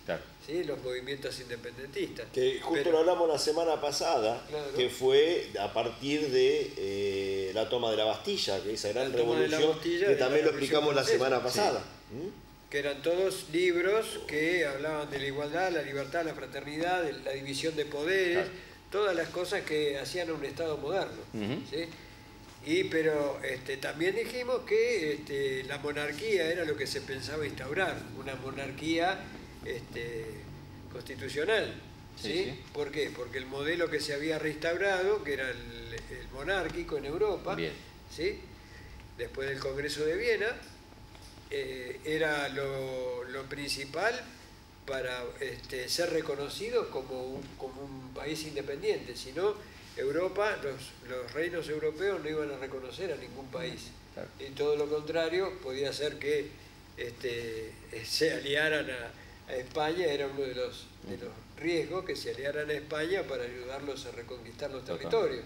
¿sí? Los movimientos independentistas. Que justo lo hablamos la semana pasada, que fue a partir de la toma de la Bastilla, que esa gran revolución, que también lo explicamos la semana pasada. Que eran todos libros que hablaban de la igualdad, la libertad, la fraternidad, de la división de poderes, todas las cosas que hacían a un Estado moderno, ¿sí? Pero también dijimos que la monarquía era lo que se pensaba instaurar, una monarquía constitucional. ¿Sí? ¿Por qué? Porque el modelo que se había reinstaurado, que era el monárquico en Europa, ¿sí? Después del Congreso de Viena, era lo principal para ser reconocido como un país independiente. Si no, Europa, los reinos europeos no iban a reconocer a ningún país. Y todo lo contrario, podía ser que se aliaran a España, era uno de los riesgos, que se aliaran a España para ayudarlos a reconquistar los territorios.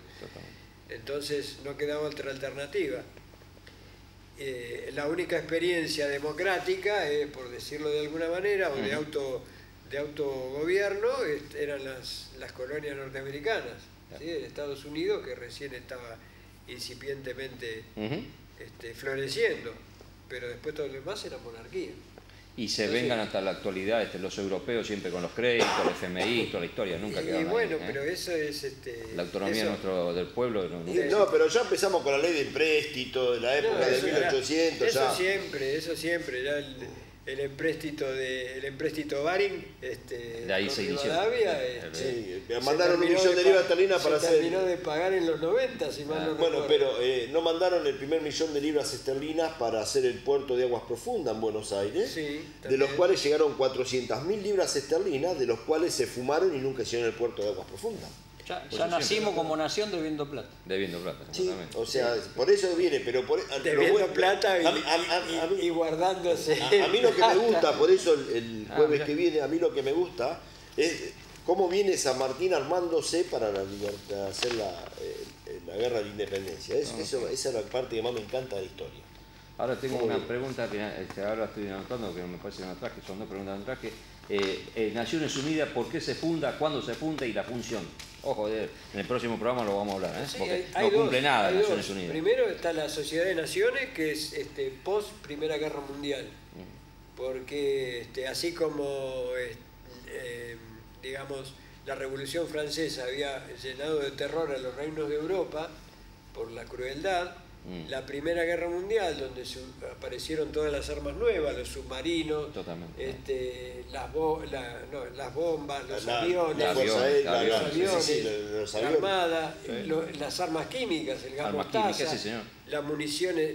Entonces no quedaba otra alternativa. La única experiencia democrática, por decirlo de alguna manera, o de autogobierno, eran las colonias norteamericanas, ¿sí? Estados Unidos, que recién estaba incipientemente floreciendo, pero después todo lo demás era monarquía. Y se vengan hasta la actualidad los europeos siempre con los créditos, el FMI, toda la historia, nunca quedaron ahí, bueno, pero eso es... la autonomía del pueblo... No, pero ya empezamos con la ley de empréstito, de la época de 1800. Eso siempre, ya el empréstito Baring, de ahí se inició. Mandaron 1 millón de libras esterlinas para hacer... terminó de pagar en los 90, si mal no recuerdo. Pero no mandaron el primer 1 millón de libras esterlinas para hacer el puerto de Aguas Profundas en Buenos Aires, de los cuales llegaron 400.000 libras esterlinas, de los cuales se fumaron y nunca hicieron el puerto de Aguas Profundas. Ya nacimos como nación debiendo plata. Debiendo plata, sí, o sea, por eso viene, pero debiendo plata y guardándose. A mí lo que me gusta, por eso el jueves que viene, a mí lo que me gusta es cómo viene San Martín armándose para la libertad, hacer la guerra de la independencia. Esa es la parte que más me encanta de la historia. Ahora tengo una pregunta que ahora estoy anotando, que me parece que no traje, son 2 preguntas que no traje. Naciones Unidas, ¿por qué se funda, cuándo se funda y la función? Ojo, en el próximo programa lo vamos a hablar, porque no cumple nada Naciones Unidas. Primero está la Sociedad de Naciones, que es post Primera Guerra Mundial, porque así como digamos, la Revolución Francesa había llenado de terror a los reinos de Europa por la crueldad, la Primera Guerra Mundial, donde aparecieron todas las armas nuevas, los submarinos, las bombas, los aviones, la armada, las armas químicas, el gas mostaza, las municiones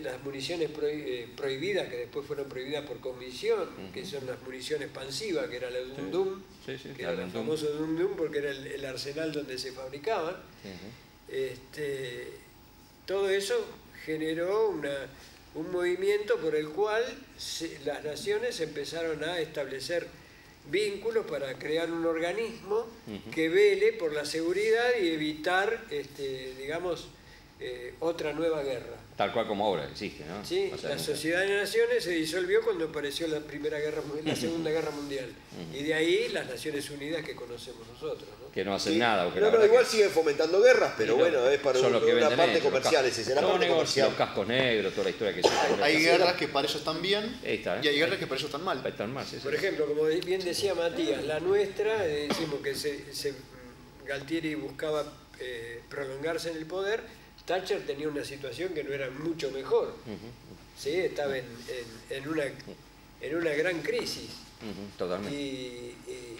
prohibidas, que después fueron prohibidas por comisión, que son las municiones expansivas, que era la Dum Dum, que era el famoso Dum Dum porque era el arsenal donde se fabricaban. Todo eso generó un movimiento por el cual las naciones empezaron a establecer vínculos para crear un organismo que vele por la seguridad y evitar, digamos, otra nueva guerra. Tal cual como ahora existe, ¿no? Sí, o sea, la Sociedad de Naciones se disolvió cuando apareció la Segunda Guerra Mundial. Y de ahí las Naciones Unidas que conocemos nosotros, ¿no? Que no hacen nada. Igual siguen fomentando guerras, pero bueno, es para una parte comercial. Los cascos negros, toda la historia que se hay guerras que para ellos están bien y hay guerras que para ellos están mal. Por ejemplo, como bien decía Matías, la nuestra, decimos que Galtieri buscaba prolongarse en el poder. Thatcher tenía una situación que no era mucho mejor. ¿Sí? Estaba en una gran crisis. Totalmente.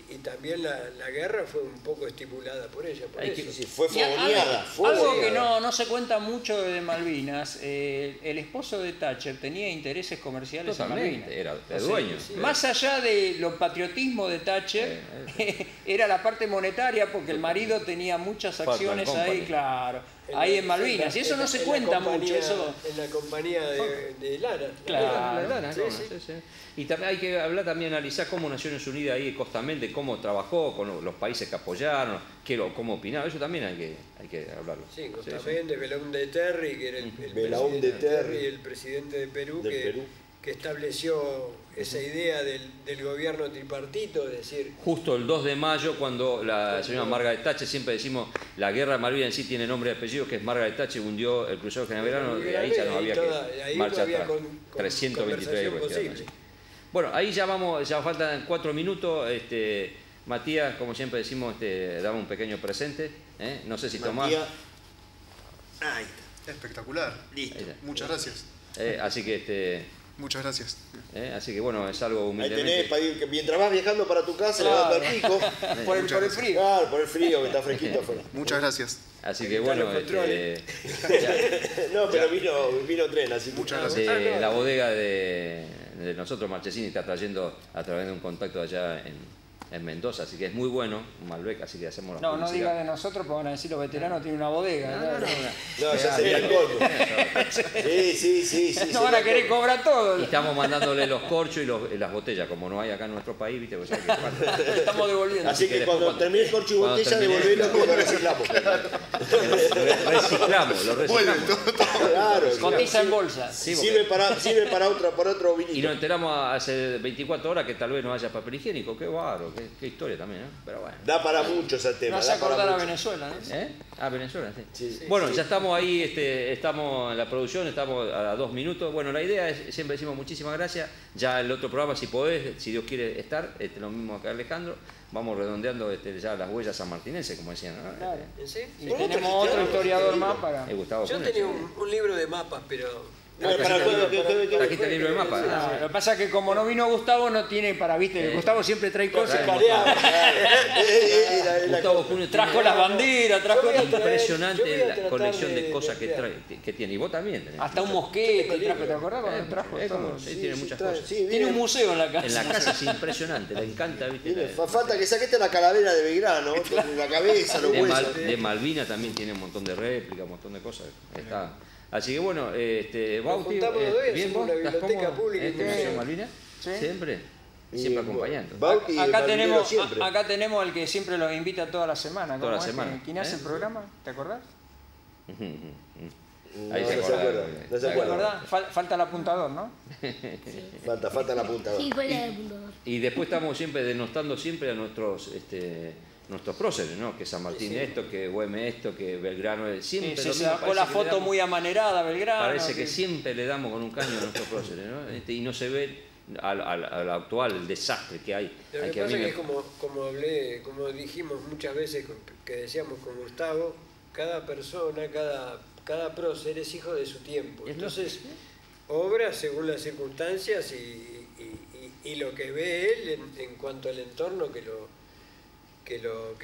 Y también la guerra fue un poco estimulada por ella. Fue fogoneada. Algo que no se cuenta mucho de Malvinas, el esposo de Thatcher tenía intereses comerciales en Malvinas. Era dueño. Más allá de lo patriotismo de Thatcher, era la parte monetaria, porque el marido tenía muchas acciones ahí, claro, ahí en Malvinas. Y eso no se cuenta mucho. En la compañía de Lara. Claro. Sí. Y también hay que hablar, también analizar cómo Naciones Unidas ahí costamente, cómo trabajó con los países que apoyaron, cómo opinaba, eso también hay que hablarlo. Sí, costamente, Belaúnde de Terry, que era el presidente de Perú, que estableció esa idea del gobierno tripartito, es decir... Justo el 2 de mayo, cuando la señora Margaret Thatcher, siempre decimos, la guerra de Malvinas en sí tiene nombre y apellido, que es Margaret Thatcher, hundió el crucero General Belgrano, y ahí ya no había que marcha atrás. 323 euros. Bueno, ahí ya faltan 4 minutos. Matías, como siempre decimos, dame un pequeño presente. No sé si Tomás. Ahí está. Espectacular. Listo. Muchas gracias. Así que muchas gracias. Así que bueno, es algo humildemente. Ahí tenés, para ir, que mientras vas viajando para tu casa, le vas al pico. por el frío. Claro, por el frío, que está fresquito afuera. Muchas gracias. Así que bueno, no, pero vino tren, así que muchas gracias. La bodega de nosotros, Marchesini, está trayendo a través de un contacto allá en Mendoza, así que es muy bueno, un Malbec, así que hacemos la publicidad. No diga de nosotros, porque van a decir los veteranos tienen una bodega. No, ya sería el colmo. Sí. No van a querer cobrar todo. Y estamos mandándole los corchos y las botellas, como no hay acá en nuestro país, ¿viste? Pues estamos devolviendo. Así que cuando termine el corcho y botella, devolverlo que lo reciclamos. Lo reciclamos. Claro. Cotiza en bolsa. Sí, sirve para otro vinilo. Y nos enteramos hace 24 horas que tal vez no haya papel higiénico. Qué bárbaro. Qué historia también, ¿no? Pero bueno. Da para mucho ese tema. No hace acordar a Venezuela, ¿no? Venezuela, sí. Bueno, ya estamos ahí, estamos en la producción, estamos a 2 minutos. Bueno, la idea es, siempre decimos muchísimas gracias. Ya el otro programa, si podés, si Dios quiere estar, lo mismo acá Alejandro, vamos redondeando ya las huellas sanmartinenses, como decían, ¿no? Claro. Y tenemos otro historiador más para... Yo tenía un libro de mapas, pero... Trajiste el libro de mapas. Lo que pasa es que como no vino Gustavo, no tiene para, ¿viste? Gustavo siempre trae cosas. Gustavo Cuneo trajo las banderas, impresionante la colección de cosas que tiene. Y vos también tenés. Hasta un mosquete trajo, ¿te acordás cuando trajo todo? Sí, tiene muchas cosas. Tiene un museo en la casa. En la casa es impresionante, le encanta, ¿viste? Falta que saques la calavera de Belgrano, la cabeza, los huesos. De Malvina también tiene un montón de réplicas, un montón de cosas. Está. Así que bueno, Bauti, bien, vos, una biblioteca pública en Malvinas, siempre acompañando. Acá tenemos el que siempre los invita toda la semana. Toda la semana. ¿Quién hace el programa? ¿Te acordás? Ahí se acuerda. No se acuerda. Falta el apuntador, ¿no? Falta el apuntador. Sí, fue el apuntador. Y después estamos siempre denostando siempre a nuestros próceres, ¿no? Que San Martín esto, que Güemes esto, que Belgrano siempre. Se sacó la foto muy amanerada, Belgrano. Parece que siempre le damos con un caño a nuestros próceres, ¿no? Y no se ve al actual el desastre que hay. Lo que pasa es que como dijimos muchas veces, que decíamos con Gustavo, cada persona, cada cada prócer es hijo de su tiempo. Entonces, obra según las circunstancias y lo que ve él en cuanto al entorno que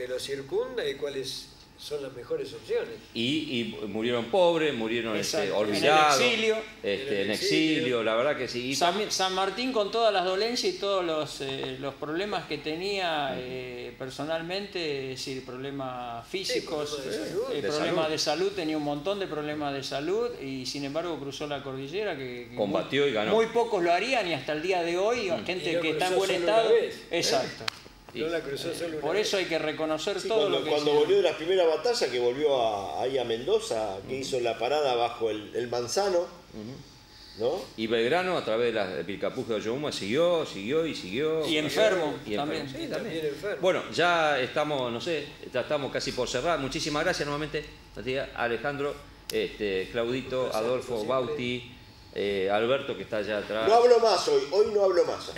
lo circunda y cuáles son las mejores opciones. Y murieron pobres, murieron olvidados, en exilio, exilio, la verdad que sí. San Martín, con todas las dolencias y todos los problemas que tenía personalmente, es decir, problemas físicos, problemas de salud, tenía un montón de problemas de salud y sin embargo cruzó la cordillera, que combatió y ganó. Muy pocos lo harían y hasta el día de hoy, gente que está en buen estado. Exacto. No la cruzó solo una Por vez. eso hay que reconocer todo lo que cuando hicieron. volvió de la primera batalla, que volvió ahí a Mendoza, que hizo la parada bajo el Manzano, ¿no? Y Belgrano, a través de Pilcapuje de Yohuma, siguió. Y enfermo también. Sí, también enfermo. Bueno, ya estamos, ya estamos casi por cerrar. Muchísimas gracias nuevamente, Alejandro, Claudito, Adolfo, Bauti, Alberto, que está allá atrás. No hablo más hoy no hablo más.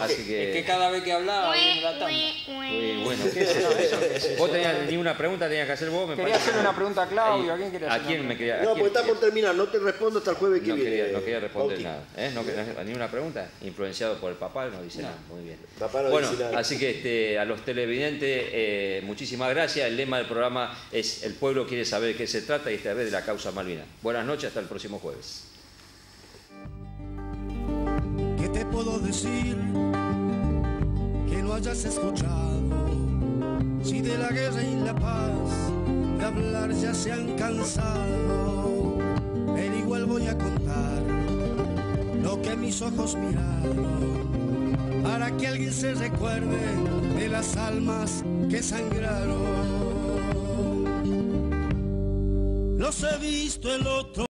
Así Es que cada vez que hablaba viene la tanda. Muy bueno, ¿qué es eso? Vos tenías ni una pregunta, tenías que hacer vos. Quería hacerle una pregunta a Claudio. ¿A quién quería hacer? ¿A quién me quería? No, porque está por terminar, no te respondo hasta el jueves que viene. No quería responder Bauti. nada. ¿No ni una pregunta? Influenciado por el papá, no dice nada. Muy bien. Papá no Bueno, dice nada. así que a los televidentes, muchísimas gracias. El lema del programa es: el pueblo quiere saber de qué se trata, y esta vez de la causa Malvinas. Buenas noches, hasta el próximo jueves. ¿Qué te puedo decir que no hayas escuchado? Si de la guerra y la paz de hablar ya se han cansado, pero igual voy a contar lo que mis ojos miraron, para que alguien se recuerde de las almas que sangraron. Los he visto el otro